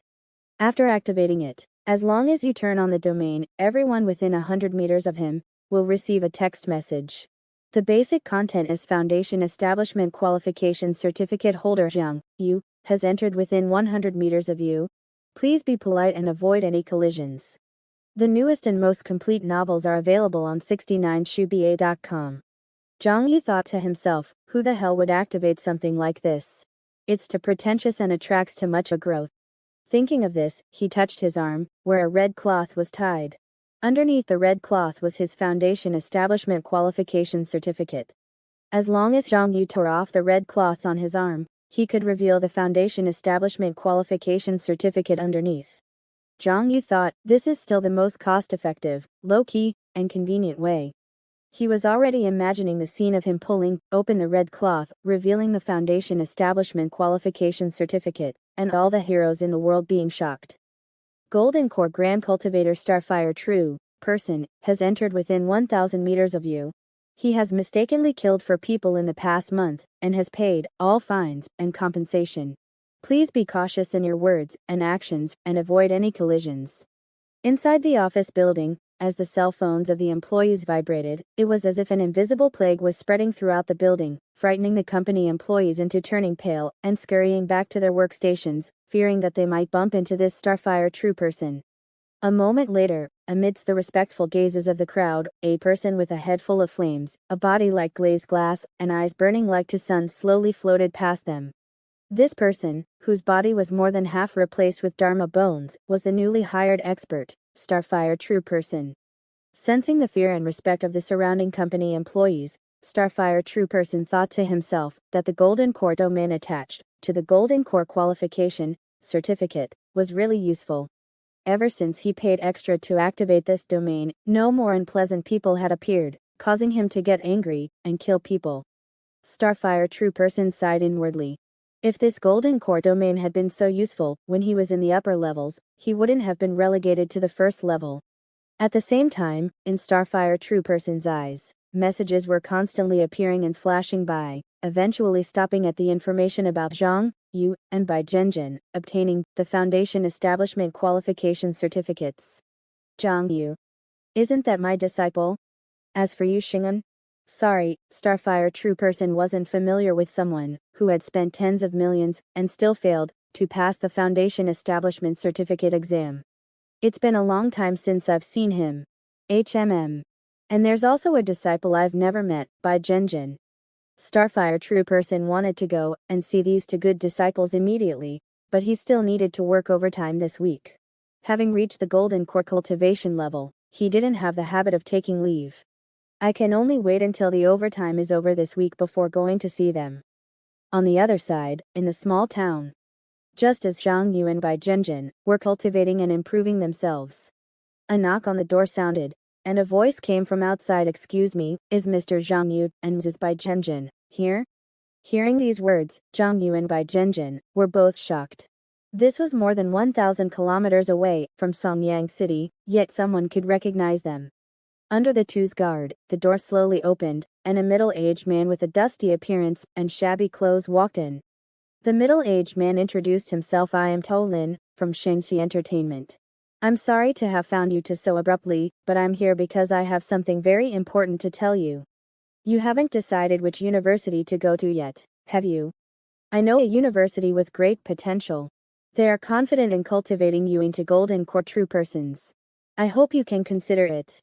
After activating it, as long as you turn on the domain, everyone within 100 meters of him will receive a text message. The basic content is Foundation Establishment Qualification Certificate Holder Xiong, you, has entered within 100 meters of you. Please be polite and avoid any collisions. The newest and most complete novels are available on 69shuba.com. Zhang Yu thought to himself, who the hell would activate something like this? It's too pretentious and attracts too much growth. Thinking of this, he touched his arm, where a red cloth was tied. Underneath the red cloth was his Foundation Establishment Qualification Certificate. As long as Zhang Yu tore off the red cloth on his arm, he could reveal the Foundation Establishment Qualification Certificate underneath. Zhang Yu thought, this is still the most cost-effective, low-key, and convenient way. He was already imagining the scene of him pulling open the red cloth, revealing the Foundation Establishment Qualification Certificate, and all the heroes in the world being shocked. Golden Core Grand Cultivator Starfire True Person has entered within 1,000 meters of you. He has mistakenly killed 4 people in the past month, and has paid all fines and compensation. Please be cautious in your words and actions, and avoid any collisions. Inside the office building, as the cell phones of the employees vibrated, it was as if an invisible plague was spreading throughout the building, frightening the company employees into turning pale and scurrying back to their workstations, fearing that they might bump into this Starfire True Person. A moment later, amidst the respectful gazes of the crowd, a person with a head full of flames, a body like glazed glass, and eyes burning like the sun slowly floated past them. This person, whose body was more than half replaced with Dharma bones, was the newly hired expert, Starfire True Person. Sensing the fear and respect of the surrounding company employees, Starfire True Person thought to himself that the Golden Core domain attached to the Golden Core Qualification Certificate was really useful. Ever since he paid extra to activate this domain, no more unpleasant people had appeared, causing him to get angry and kill people. Starfire True Person sighed inwardly. If this Golden Core domain had been so useful when he was in the upper levels, he wouldn't have been relegated to the first level. At the same time, in Starfire True Person's eyes, messages were constantly appearing and flashing by, eventually stopping at the information about Zhang Yu, and by Zhenjin, obtaining the Foundation Establishment Qualification Certificates. Zhang Yu. Isn't that my disciple? As for you, Xiong? Sorry, Starfire True Person wasn't familiar with someone who had spent tens of millions and still failed to pass the Foundation Establishment Certificate exam. It's been a long time since I've seen him. HMM. And there's also a disciple I've never met, by Zhenjin. Starfire True Person wanted to go and see these 2 good disciples immediately, but he still needed to work overtime this week. Having reached the Golden Core cultivation level, he didn't have the habit of taking leave. I can only wait until the overtime is over this week before going to see them. On the other side, in the small town, just as Zhang Yu and Bai Zhenjin were cultivating and improving themselves, a knock on the door sounded, and a voice came from outside. Excuse me, is Mr. Zhang Yu and Mrs. Bai Zhenjin here? Hearing these words, Zhang Yu and Bai Zhenjin were both shocked. This was more than 1,000 kilometers away from Songyang City, yet someone could recognize them. Under the two's guard, the door slowly opened, and a middle-aged man with a dusty appearance and shabby clothes walked in. The middle-aged man introduced himself. I am To Lin, from Shangxi Entertainment. I'm sorry to have found you so abruptly, but I'm here because I have something very important to tell you. You haven't decided which university to go to yet, have you? I know a university with great potential. They are confident in cultivating you into Golden Core True Persons. I hope you can consider it.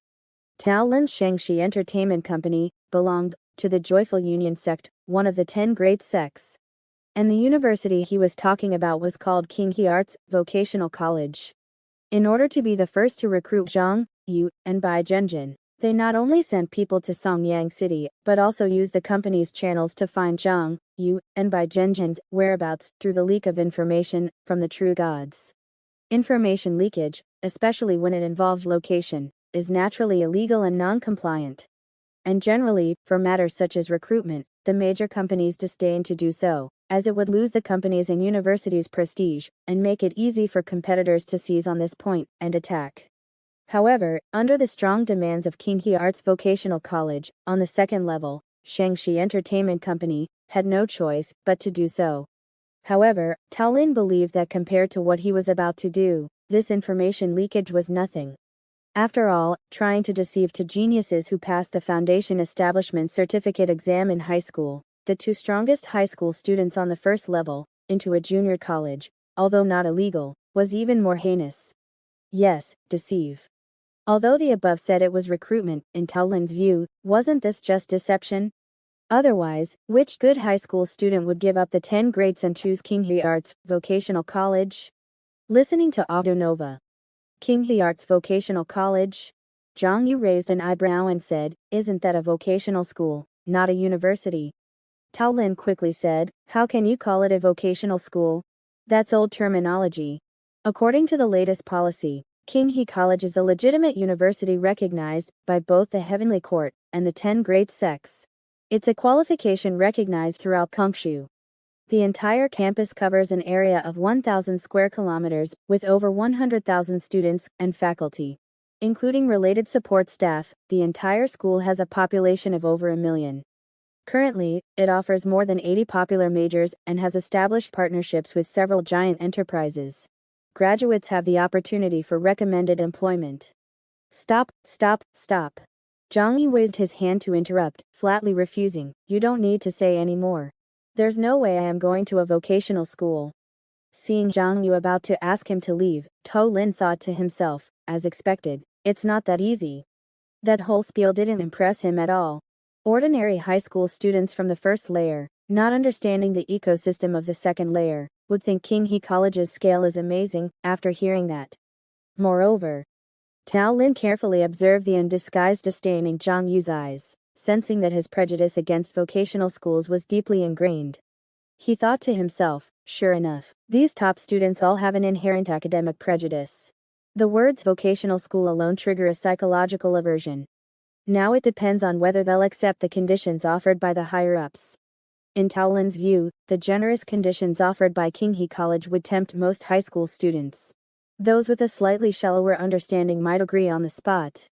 Tao Lin's Shangxi Entertainment Company belonged to the Joyful Union sect, one of the 10 great sects. And the university he was talking about was called King He Arts Vocational College. In order to be the first to recruit Zhang Yu and Bai Zhenjin, they not only sent people to Songyang City, but also used the company's channels to find Zhang Yu and Bai Zhenjin's whereabouts through the leak of information from the true gods. Information leakage, especially when it involves location, is naturally illegal and non-compliant. And generally, for matters such as recruitment, the major companies disdain to do so, as it would lose the company's and university's prestige, and make it easy for competitors to seize on this point and attack. However, under the strong demands of King He Arts Vocational College, on the second level, Shangxi Entertainment Company, had no choice but to do so. However, Tao Lin believed that compared to what he was about to do, this information leakage was nothing. After all, trying to deceive two geniuses who passed the foundation establishment certificate exam in high school, the two strongest high school students on the first level, into a junior college, although not illegal, was even more heinous. Yes, deceive. Although the above said it was recruitment, in Tao Lin's view, wasn't this just deception? Otherwise, which good high school student would give up the 10 grades and choose King He Arts Vocational College? Listening to Audio Nova. King He Arts Vocational College? Zhang Yu raised an eyebrow and said, "Isn't that a vocational school, not a university?" Tao Lin quickly said, "How can you call it a vocational school? That's old terminology. According to the latest policy, King He College is a legitimate university recognized by both the Heavenly Court and the 10 great sects. It's a qualification recognized throughout Kongshu. The entire campus covers an area of 1,000 square kilometers, with over 100,000 students and faculty. Including related support staff, the entire school has a population of over 1 million. Currently, it offers more than 80 popular majors and has established partnerships with several giant enterprises. Graduates have the opportunity for recommended employment." Stop. Zhang Yi raised his hand to interrupt, flatly refusing. "You don't need to say any more. There's no way I am going to a vocational school." Seeing Zhang Yu about to ask him to leave, Tao Lin thought to himself, as expected, it's not that easy. That whole spiel didn't impress him at all. Ordinary high school students from the first layer, not understanding the ecosystem of the second layer, would think King He College's scale is amazing after hearing that. Moreover, Tao Lin carefully observed the undisguised disdain in Zhang Yu's eyes, sensing that his prejudice against vocational schools was deeply ingrained. He thought to himself, sure enough, these top students all have an inherent academic prejudice. The words vocational school alone trigger a psychological aversion. Now it depends on whether they'll accept the conditions offered by the higher-ups. In Tao Lin's view, the generous conditions offered by King He College would tempt most high school students. Those with a slightly shallower understanding might agree on the spot.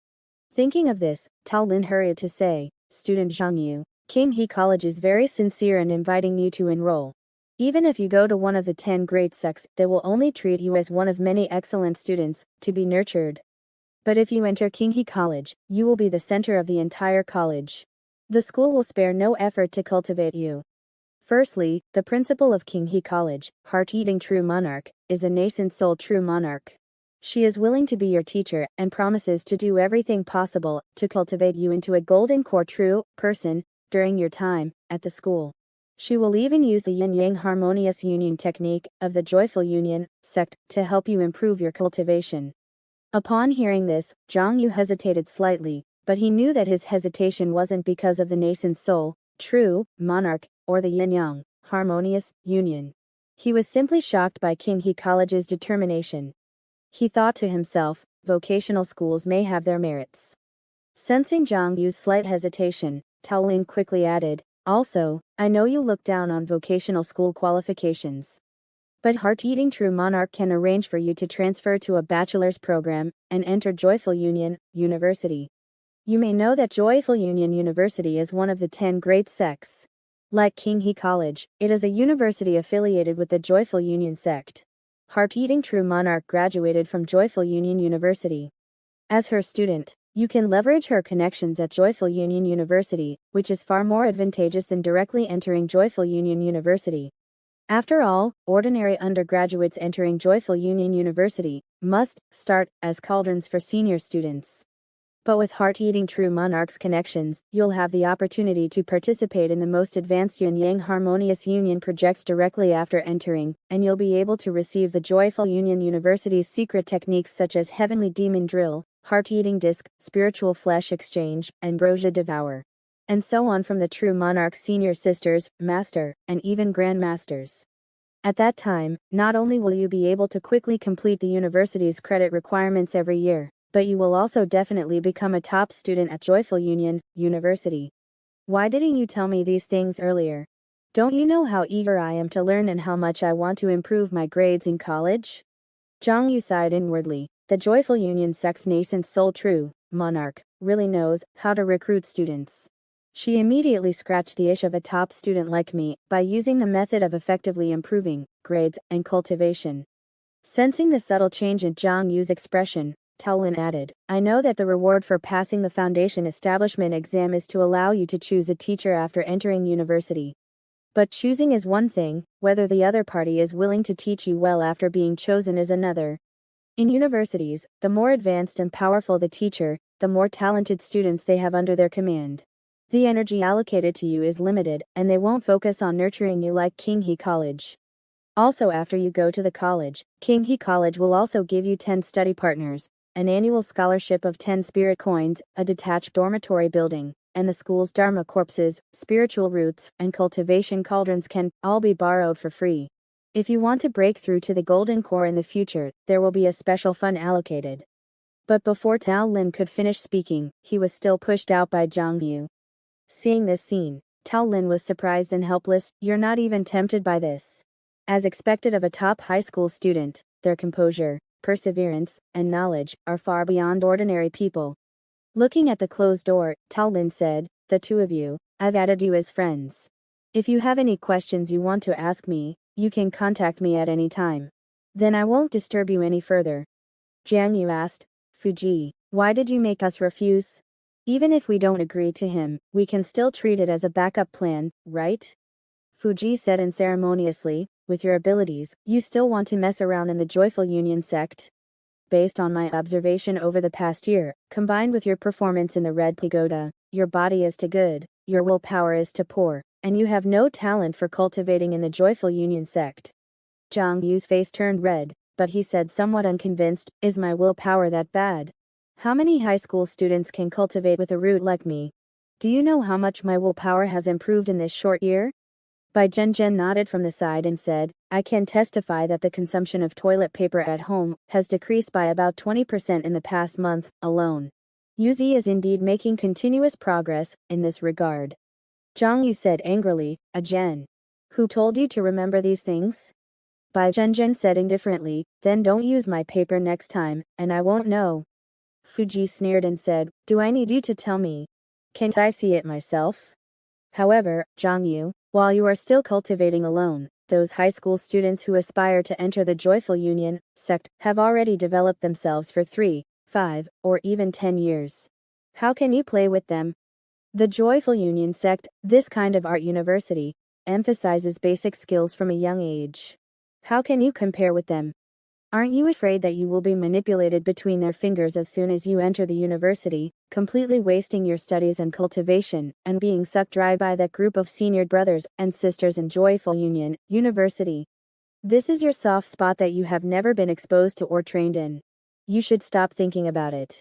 Thinking of this, Tao Lin hurried to say, "Student Zhang Yu, King He College is very sincere in inviting you to enroll. Even if you go to one of the 10 great sects, they will only treat you as one of many excellent students, to be nurtured. But if you enter King He College, you will be the center of the entire college. The school will spare no effort to cultivate you. Firstly, the principal of King He College, heart-eating true monarch, is a nascent soul true monarch. She is willing to be your teacher and promises to do everything possible to cultivate you into a golden core true person during your time at the school. She will even use the yin-yang harmonious union technique of the joyful union sect to help you improve your cultivation." Upon hearing this, Zhang Yu hesitated slightly, but he knew that his hesitation wasn't because of the nascent soul, true monarch, or the yin-yang harmonious union. He was simply shocked by King He College's determination. He thought to himself, vocational schools may have their merits. Sensing Zhang Yu's slight hesitation, Tao Lin quickly added, "Also, I know you look down on vocational school qualifications. But heart-eating true monarch can arrange for you to transfer to a bachelor's program and enter Joyful Union University. You may know that Joyful Union University is one of the 10 great sects. Like King He College, it is a university affiliated with the Joyful Union sect. Heart-eating true monarch graduated from Joyful Union University. As her student, you can leverage her connections at Joyful Union University, which is far more advantageous than directly entering Joyful Union University. After all, ordinary undergraduates entering Joyful Union University must start as cauldrons for senior students. But with heart-eating true monarch's connections, you'll have the opportunity to participate in the most advanced yin-yang harmonious union projects directly after entering, and you'll be able to receive the Joyful Union University's secret techniques such as Heavenly Demon Drill, Heart-Eating Disc, Spiritual Flesh Exchange, Ambrosia Devour, and so on from the true monarch's senior sisters, master, and even grandmasters. At that time, not only will you be able to quickly complete the university's credit requirements every year, but you will also definitely become a top student at Joyful Union University. Why didn't you tell me these things earlier? Don't you know how eager I am to learn and how much I want to improve my grades in college?" Zhang Yu sighed inwardly. The Joyful Union sect's nascent soul true monarch really knows how to recruit students. She immediately scratched the itch of a top student like me by using the method of effectively improving grades and cultivation. Sensing the subtle change in Zhang Yu's expression, Tao Lin added, I know that the reward for passing the foundation establishment exam is to allow you to choose a teacher after entering university. But choosing is one thing, whether the other party is willing to teach you well after being chosen is another. In universities, the more advanced and powerful the teacher, the more talented students they have under their command. The energy allocated to you is limited, and they won't focus on nurturing you like King He College. Also, after you go to the college, King He College will also give you 10 study partners, an annual scholarship of 10 spirit coins, a detached dormitory building, and the school's dharma corpses, spiritual roots, and cultivation cauldrons can all be borrowed for free. If you want to break through to the golden core in the future, there will be a special fund allocated. But before Tao Lin could finish speaking, he was still pushed out by Zhang Yu. Seeing this scene, Tao Lin was surprised and helpless. You're not even tempted by this. As expected of a top high school student, their composure, perseverance, and knowledge are far beyond ordinary people. Looking at the closed door, Tao Lin said, the two of you, I've added you as friends. If you have any questions you want to ask me, you can contact me at any time. Then I won't disturb you any further. Jiang Yu asked, Fuji, why did you make us refuse? Even if we don't agree to him, we can still treat it as a backup plan, right? Fuji said unceremoniously, with your abilities, you still want to mess around in the Joyful Union sect? Based on my observation over the past year, combined with your performance in the Red Pagoda, your body is to good, your willpower is to poor, and you have no talent for cultivating in the Joyful Union sect. Zhang Yu's face turned red, but he said somewhat unconvinced, is my willpower that bad? How many high school students can cultivate with a root like me? Do you know how much my willpower has improved in this short year? Bai Zhenzhen nodded from the side and said, I can testify that the consumption of toilet paper at home has decreased by about 20% in the past month alone. Yuzi is indeed making continuous progress in this regard. Zhang Yu said angrily, a Zhen. Who told you to remember these things? Bai Zhenzhen said indifferently, then don't use my paper next time, and I won't know. Fuji sneered and said, do I need you to tell me? Can't I see it myself? However, Zhang Yu, while you are still cultivating alone, those high school students who aspire to enter the Joyful Union sect have already developed themselves for 3, 5, or even 10 years. How can you play with them? The Joyful Union sect, this kind of art university, emphasizes basic skills from a young age. How can you compare with them? Aren't you afraid that you will be manipulated between their fingers as soon as you enter the university, completely wasting your studies and cultivation, and being sucked dry by that group of senior brothers and sisters in Joyful Union University? This is your soft spot that you have never been exposed to or trained in. You should stop thinking about it.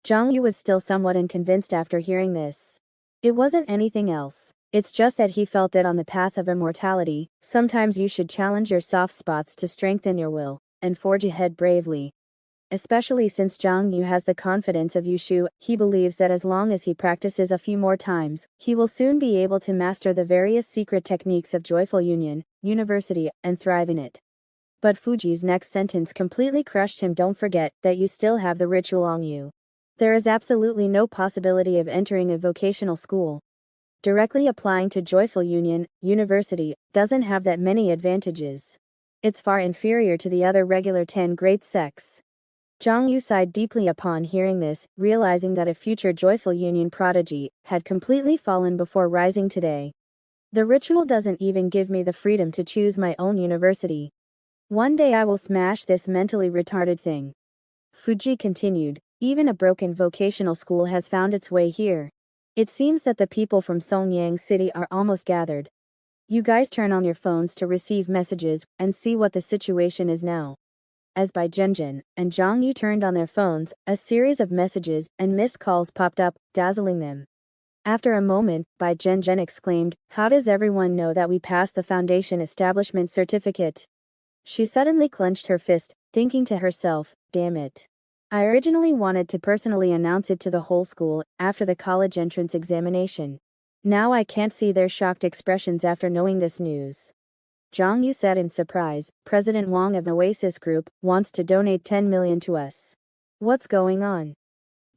Zhang Yu was still somewhat unconvinced after hearing this. It wasn't anything else. It's just that he felt that on the path of immortality, sometimes you should challenge your soft spots to strengthen your will and forge ahead bravely. Especially since Zhang Yu has the confidence of Yushu, he believes that as long as he practices a few more times, he will soon be able to master the various secret techniques of Joyful Union University and thrive in it. But Fuji's next sentence completely crushed him. Don't forget that you still have the ritual on you. There is absolutely no possibility of entering a vocational school. Directly applying to Joyful Union University doesn't have that many advantages. It's far inferior to the other regular 10 great sects. Zhang Yu sighed deeply upon hearing this, realizing that a future Joyful Union prodigy had completely fallen before rising today. The ritual doesn't even give me the freedom to choose my own university. One day I will smash this mentally retarded thing. Fuji continued, even a broken vocational school has found its way here. It seems that the people from Songyang City are almost gathered. You guys turn on your phones to receive messages and see what the situation is now. As Bai Zhenzhen and Zhang Yu turned on their phones, a series of messages and missed calls popped up, dazzling them. After a moment, Bai Zhenzhen exclaimed, how does everyone know that we passed the foundation establishment certificate? She suddenly clenched her fist, thinking to herself, damn it. I originally wanted to personally announce it to the whole school after the college entrance examination. Now I can't see their shocked expressions after knowing this news. Zhang Yu said in surprise, President Wang of Oasis Group wants to donate 10 million to us. What's going on?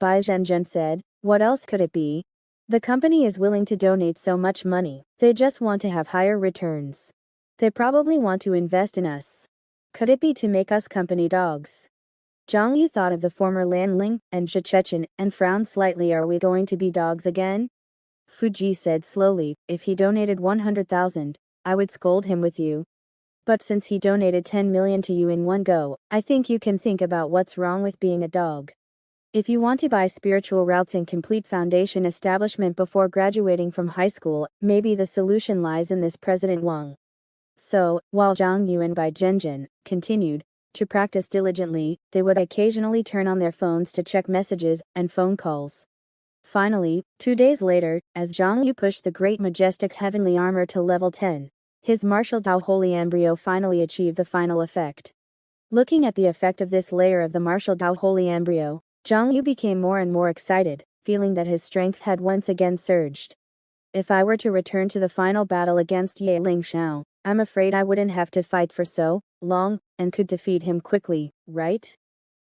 Bai Zhenzhen said, what else could it be? The company is willing to donate so much money, they just want to have higher returns. They probably want to invest in us. Could it be to make us company dogs? Zhang Yu thought of the former Lanling and Zhi Chechen and frowned slightly. Are we going to be dogs again? Fuji said slowly, if he donated 100,000, I would scold him with you. But since he donated 10 million to you in one go, I think you can think about what's wrong with being a dog. If you want to buy spiritual routes and complete foundation establishment before graduating from high school, maybe the solution lies in this President Wang. So, while Zhang Yu and Bai Zhenjin continued to practice diligently, they would occasionally turn on their phones to check messages and phone calls. Finally, 2 days later, as Zhang Yu pushed the great majestic heavenly armor to level 10, his martial Dao Holy Embryo finally achieved the final effect. Looking at the effect of this layer of the martial Dao Holy Embryo, Zhang Yu became more and more excited, feeling that his strength had once again surged. If I were to return to the final battle against Ye Ling Xiao, I'm afraid I wouldn't have to fight for so long, and could defeat him quickly, right?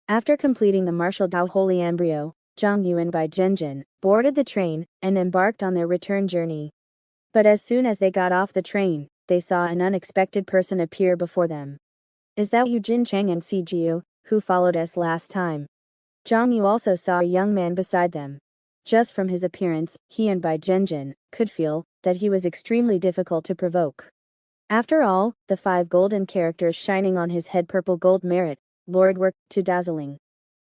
After completing the martial Dao Holy Embryo, Zhang Yu and Bai Zhenjin boarded the train and embarked on their return journey. But as soon as they got off the train, they saw an unexpected person appear before them. Is that Yu Jin Cheng and Si Jiu, who followed us last time? Zhang Yu also saw a young man beside them. Just from his appearance, he and Bai Zhenjin could feel that he was extremely difficult to provoke. After all, the 5 golden characters shining on his head, purple gold merit, Lord were too dazzling.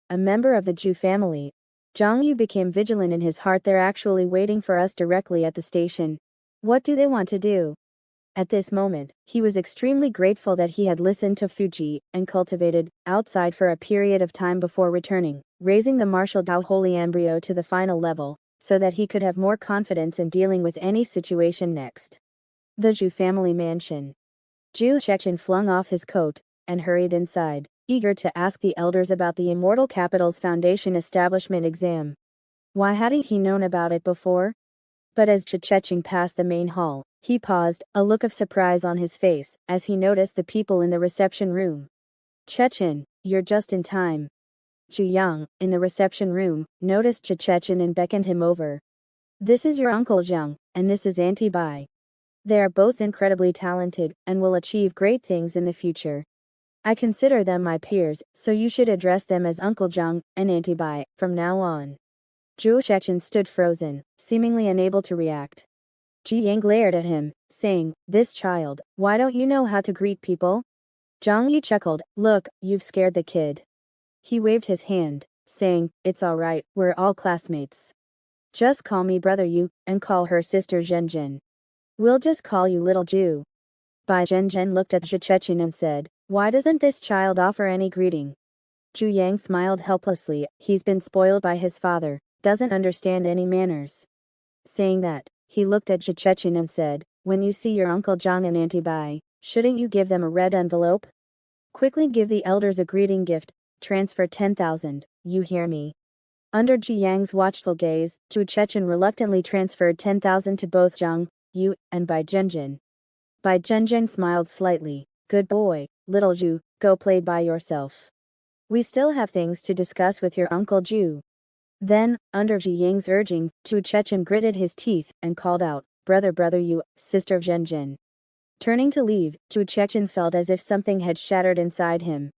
A member of the Zhu family. Zhang Yu became vigilant in his heart. They're actually waiting for us directly at the station. What do they want to do? At this moment, he was extremely grateful that he had listened to Fuji and cultivated outside for a period of time before returning, raising the martial Dao Holy Embryo to the final level, so that he could have more confidence in dealing with any situation next. The Zhu family mansion. Zhu Chechen flung off his coat and hurried inside, eager to ask the elders about the Immortal Capital's foundation establishment exam. Why hadn't he known about it before? But as Zhi Chechen passed the main hall, he paused, a look of surprise on his face, as he noticed the people in the reception room. Chechen, you're just in time. Xiong, in the reception room, noticed Zhi Chechen and beckoned him over. This is your uncle Xiong, and this is Auntie Bai. They are both incredibly talented, and will achieve great things in the future. I consider them my peers, so you should address them as Uncle Xiong and Auntie Bai from now on. Zhu Chechen stood frozen, seemingly unable to react. Ji Yang glared at him, saying, this child, why don't you know how to greet people? Zhang Yu chuckled, look, you've scared the kid. He waved his hand, saying, it's alright, we're all classmates. Just call me Brother Yu, and call her Sister Zhenjin. We'll just call you Little Ju. Bai Zhenjin looked at Zhi Chechen and said, why doesn't this child offer any greeting? Zhu Yang smiled helplessly, he's been spoiled by his father, doesn't understand any manners. Saying that, he looked at Zhi Chechen and said, when you see your Uncle Zhang and Auntie Bai, shouldn't you give them a red envelope? Quickly give the elders a greeting gift, transfer 10,000, you hear me? Under Ji Yang's watchful gaze, Zhu Chechen reluctantly transferred 10,000 to both Zhang Yu and Bai Zhenjin. Bai Zhenjin smiled slightly, good boy, little Zhu, go play by yourself. We still have things to discuss with your Uncle Zhu. Then, under Ji Yang's urging, Zhu Chechen gritted his teeth and called out, brother Yu, sister Zhenjin. Turning to leave, Zhu Chechen felt as if something had shattered inside him.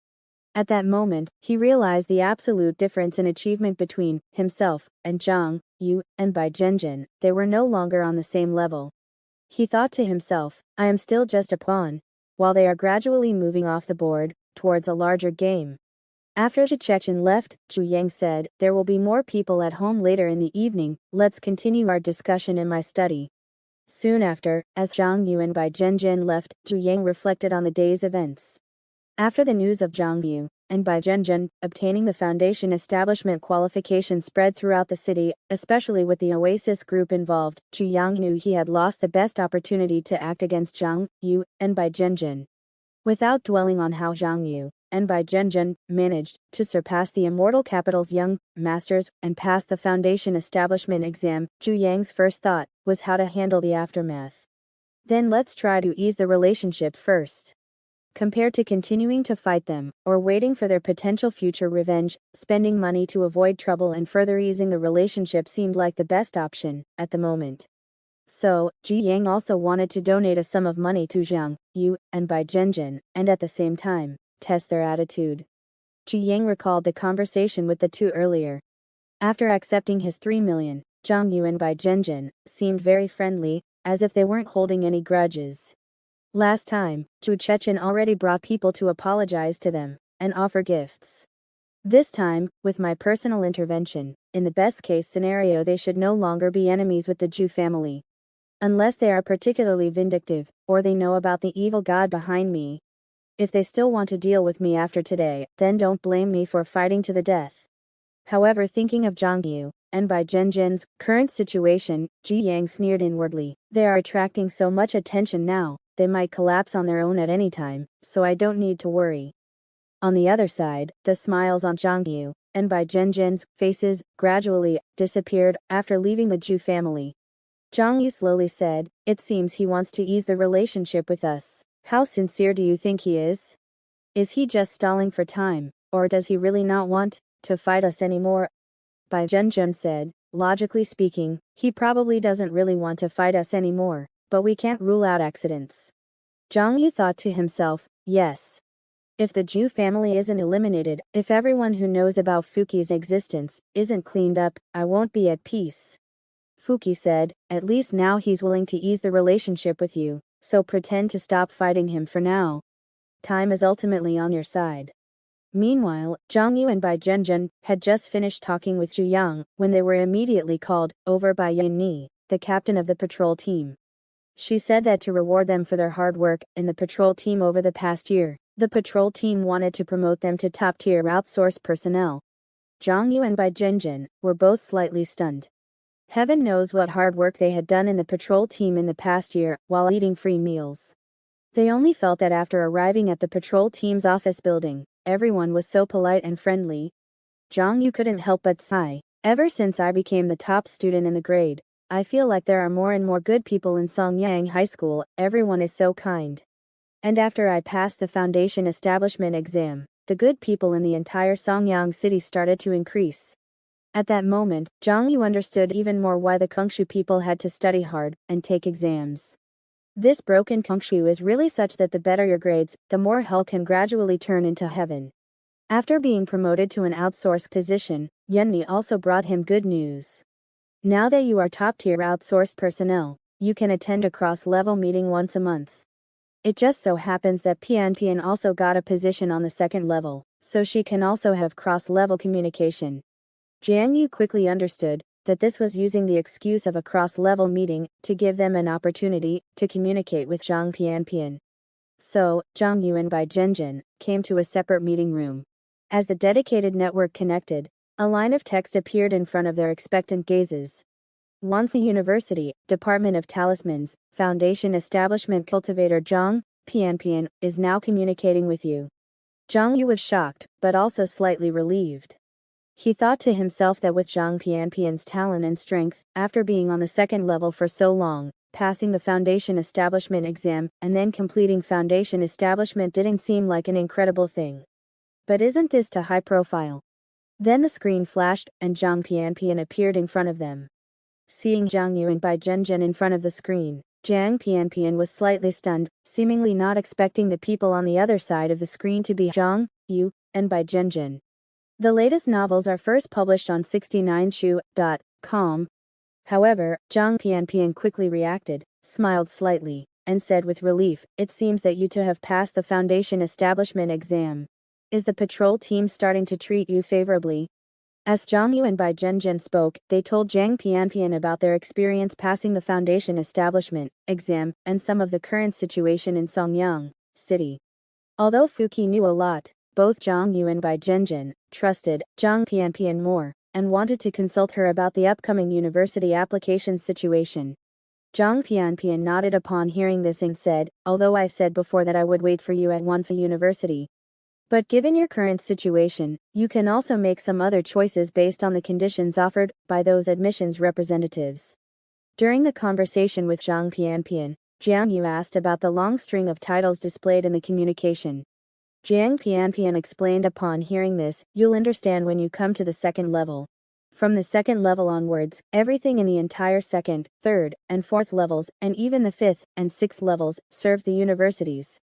At that moment, he realized the absolute difference in achievement between himself and Zhang Yu and Bai Zhenjin. They were no longer on the same level. He thought to himself, I am still just a pawn, while they are gradually moving off the board towards a larger game. After Zhi Chechen left, Zhu Yang said, there will be more people at home later in the evening, let's continue our discussion in my study. Soon after, as Zhang Yu and Bai Zhenjin left, Zhu Yang reflected on the day's events. After the news of Zhang Yu and Bai Zhenjin obtaining the foundation establishment qualification spread throughout the city, especially with the Oasis group involved, Zhu Yang knew he had lost the best opportunity to act against Zhang Yu and Bai Zhenjin. Without dwelling on how Zhang Yu and Bai Zhenjin managed to surpass the Immortal Capital's young masters and pass the foundation establishment exam, Zhu Yang's first thought was how to handle the aftermath. Then let's try to ease the relationship first. compared to continuing to fight them, or waiting for their potential future revenge. Spending money to avoid trouble and further easing the relationship seemed like the best option, at the moment. So, Xiong also wanted to donate a sum of money to Xiong, Yu, and Bai Zhenjin, and at the same time, test their attitude. Xiong recalled the conversation with the two earlier. After accepting his 3 million, Zhang Yu and Bai Zhenjin seemed very friendly, as if they weren't holding any grudges. Last time, Zhu Chechen already brought people to apologize to them and offer gifts. This time, with my personal intervention, in the best case scenario they should no longer be enemies with the Zhu family. Unless they are particularly vindictive, or they know about the evil god behind me. If they still want to deal with me after today, then don't blame me for fighting to the death. However, thinking of Zhang Yu and Bai Zhenjin's current situation, Xiong sneered inwardly. They are attracting so much attention now, they might collapse on their own at any time, so I don't need to worry. On the other side, the smiles on Zhang Yu and Bai Zhenjin's faces gradually disappeared after leaving the Zhu family. Zhang Yu slowly said, "It seems he wants to ease the relationship with us. How sincere do you think he is? Is he just stalling for time, or does he really not want to fight us anymore?" Bai Zhenjin said, "Logically speaking, he probably doesn't really want to fight us anymore, but we can't rule out accidents." Zhang Yu thought to himself, yes. If the Zhu family isn't eliminated, if everyone who knows about Fuki's existence isn't cleaned up, I won't be at peace. Fuki said, "At least now he's willing to ease the relationship with you, so pretend to stop fighting him for now. Time is ultimately on your side." Meanwhile, Zhang Yu and Bai Zhenjin had just finished talking with Xiong when they were immediately called over by Yin Ni, the captain of the patrol team. She said that to reward them for their hard work in the patrol team over the past year, the patrol team wanted to promote them to top-tier outsourced personnel. Zhang Yu and Bai Zhenjin were both slightly stunned. Heaven knows what hard work they had done in the patrol team in the past year while eating free meals. They only felt that after arriving at the patrol team's office building, everyone was so polite and friendly. Zhang Yu couldn't help but sigh. "Ever since I became the top student in the grade, I feel like there are more and more good people in Songyang High School. Everyone is so kind. And after I passed the foundation establishment exam, the good people in the entire Songyang city started to increase." At that moment, Zhang Yu understood even more why the Kongshu people had to study hard and take exams. This broken Kongshu is really such that the better your grades, the more hell can gradually turn into heaven. After being promoted to an outsourced position, Yunni also brought him good news. Now that you are top-tier outsourced personnel, you can attend a cross-level meeting once a month. It just so happens that Pian also got a position on the second level, so she can also have cross-level communication. Jiang Yu quickly understood that this was using the excuse of a cross-level meeting to give them an opportunity to communicate with Zhang Pian. So, Zhang Yu and Bai Zhenjin came to a separate meeting room. As the dedicated network connected, a line of text appeared in front of their expectant gazes. Wanfa University, Department of Talismans, Foundation Establishment Cultivator Zhang Pian is now communicating with you. Zhang Yu was shocked, but also slightly relieved. He thought to himself that with Zhang Pian's talent and strength, after being on the second level for so long, passing the foundation establishment exam and then completing foundation establishment didn't seem like an incredible thing. But isn't this too high profile? Then the screen flashed and Zhang Pian appeared in front of them. Seeing Zhang Yu and Bai Zhenjin in front of the screen, Zhang Pian was slightly stunned, seemingly not expecting the people on the other side of the screen to be Zhang Yu and Bai Zhenjin. The latest novels are first published on 69shu.com. However, Zhang Pian quickly reacted, smiled slightly, and said with relief, "It seems that you two have passed the foundation establishment exam. Is the patrol team starting to treat you favorably?" As Zhang Yu and Bai Zhenjin spoke, they told Zhang Pian about their experience passing the foundation establishment exam and some of the current situation in Songyang City. Although Fuki knew a lot, both Zhang Yu and Bai Zhenjin trusted Zhang Pian more, and wanted to consult her about the upcoming university application situation. Zhang Pian nodded upon hearing this and said, "Although I've said before that I would wait for you at Wanfa University. But given your current situation, you can also make some other choices based on the conditions offered by those admissions representatives." During the conversation with Zhang Pian, Jiang Yu asked about the long string of titles displayed in the communication. Jiang Pianpian explained. Upon hearing this, you'll understand when you come to the second level. From the second level onwards, everything in the entire second, third, and fourth levels, and even the fifth and sixth levels, serves the universities.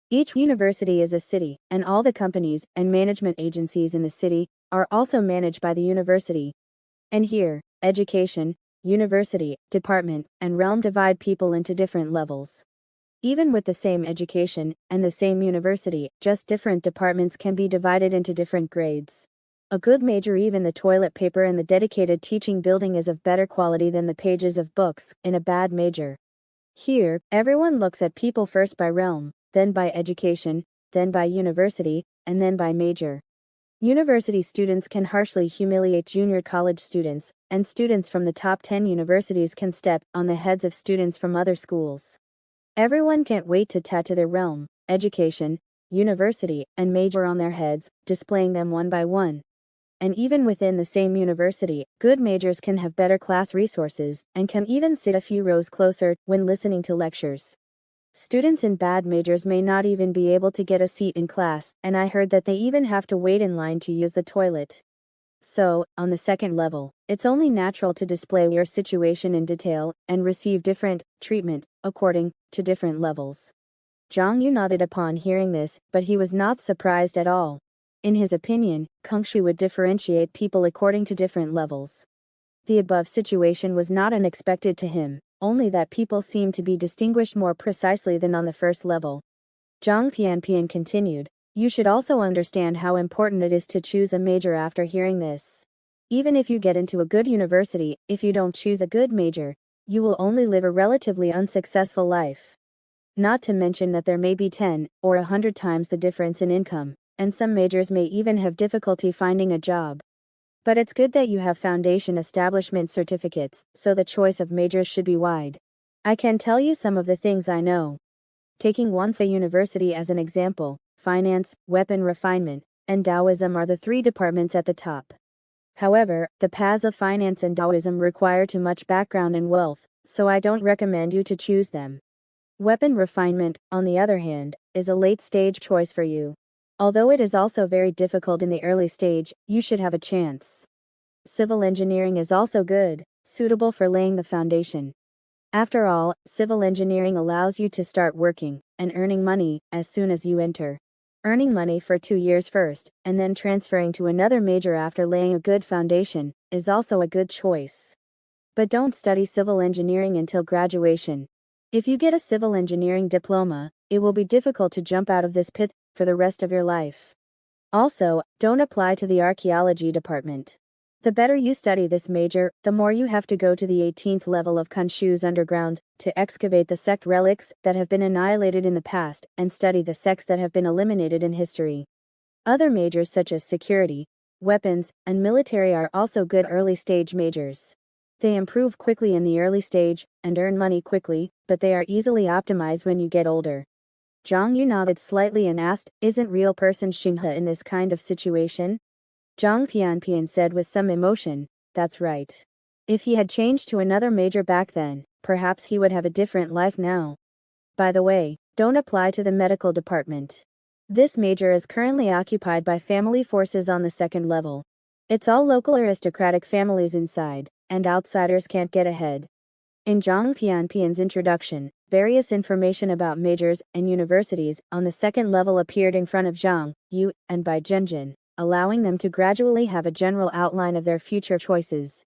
Each university is a city, and all the companies and management agencies in the city are also managed by the university. And here, education, university, department, and realm divide people into different levels. Even with the same education and the same university, just different departments can be divided into different grades. A good major, even the toilet paper in the dedicated teaching building is of better quality than the pages of books in a bad major. Here, everyone looks at people first by realm, then by education, then by university, and then by major. University students can harshly humiliate junior college students, and students from the top 10 universities can step on the heads of students from other schools. Everyone can't wait to tattoo their realm, education, university, and major on their heads, displaying them one by one. And even within the same university, good majors can have better class resources, and can even sit a few rows closer when listening to lectures. Students in bad majors may not even be able to get a seat in class, and I heard that they even have to wait in line to use the toilet. So, on the second level, it's only natural to display your situation in detail, and receive different treatment, according to different levels. Jiang Yu nodded upon hearing this, but he was not surprised at all. In his opinion, Kungshu would differentiate people according to different levels. The above situation was not unexpected to him, only that people seemed to be distinguished more precisely than on the first level. Jiang Pianpian continued, you should also understand how important it is to choose a major after hearing this. Even if you get into a good university, if you don't choose a good major, you will only live a relatively unsuccessful life. Not to mention that there may be 10 or 100 times the difference in income, and some majors may even have difficulty finding a job. But it's good that you have foundation establishment certificates, so the choice of majors should be wide. I can tell you some of the things I know. Taking Wanfa University as an example, finance, weapon refinement, and Taoism are the three departments at the top. However, the paths of finance and Taoism require too much background and wealth, so I don't recommend you to choose them. Weapon refinement, on the other hand, is a late-stage choice for you. Although it is also very difficult in the early stage, you should have a chance. Civil engineering is also good, suitable for laying the foundation. After all, civil engineering allows you to start working and earning money as soon as you enter. Earning money for 2 years first, and then transferring to another major after laying a good foundation, is also a good choice. But don't study civil engineering until graduation. If you get a civil engineering diploma, it will be difficult to jump out of this pit for the rest of your life. Also, don't apply to the archaeology department. The better you study this major, the more you have to go to the 18th level of Kungshu's underground, to excavate the sect relics that have been annihilated in the past, and study the sects that have been eliminated in history. Other majors such as security, weapons, and military are also good early-stage majors. They improve quickly in the early stage, and earn money quickly, but they are easily optimized when you get older. Jiang Yu nodded slightly and asked, isn't real person Xinghe in this kind of situation? Jiang Pianpian said with some emotion, that's right. If he had changed to another major back then, perhaps he would have a different life now. By the way, don't apply to the medical department. This major is currently occupied by family forces on the second level. It's all local aristocratic families inside, and outsiders can't get ahead. In Jiang Pianpian's introduction, various information about majors and universities on the second level appeared in front of Jiang Yu and by Zhenjin, allowing them to gradually have a general outline of their future choices.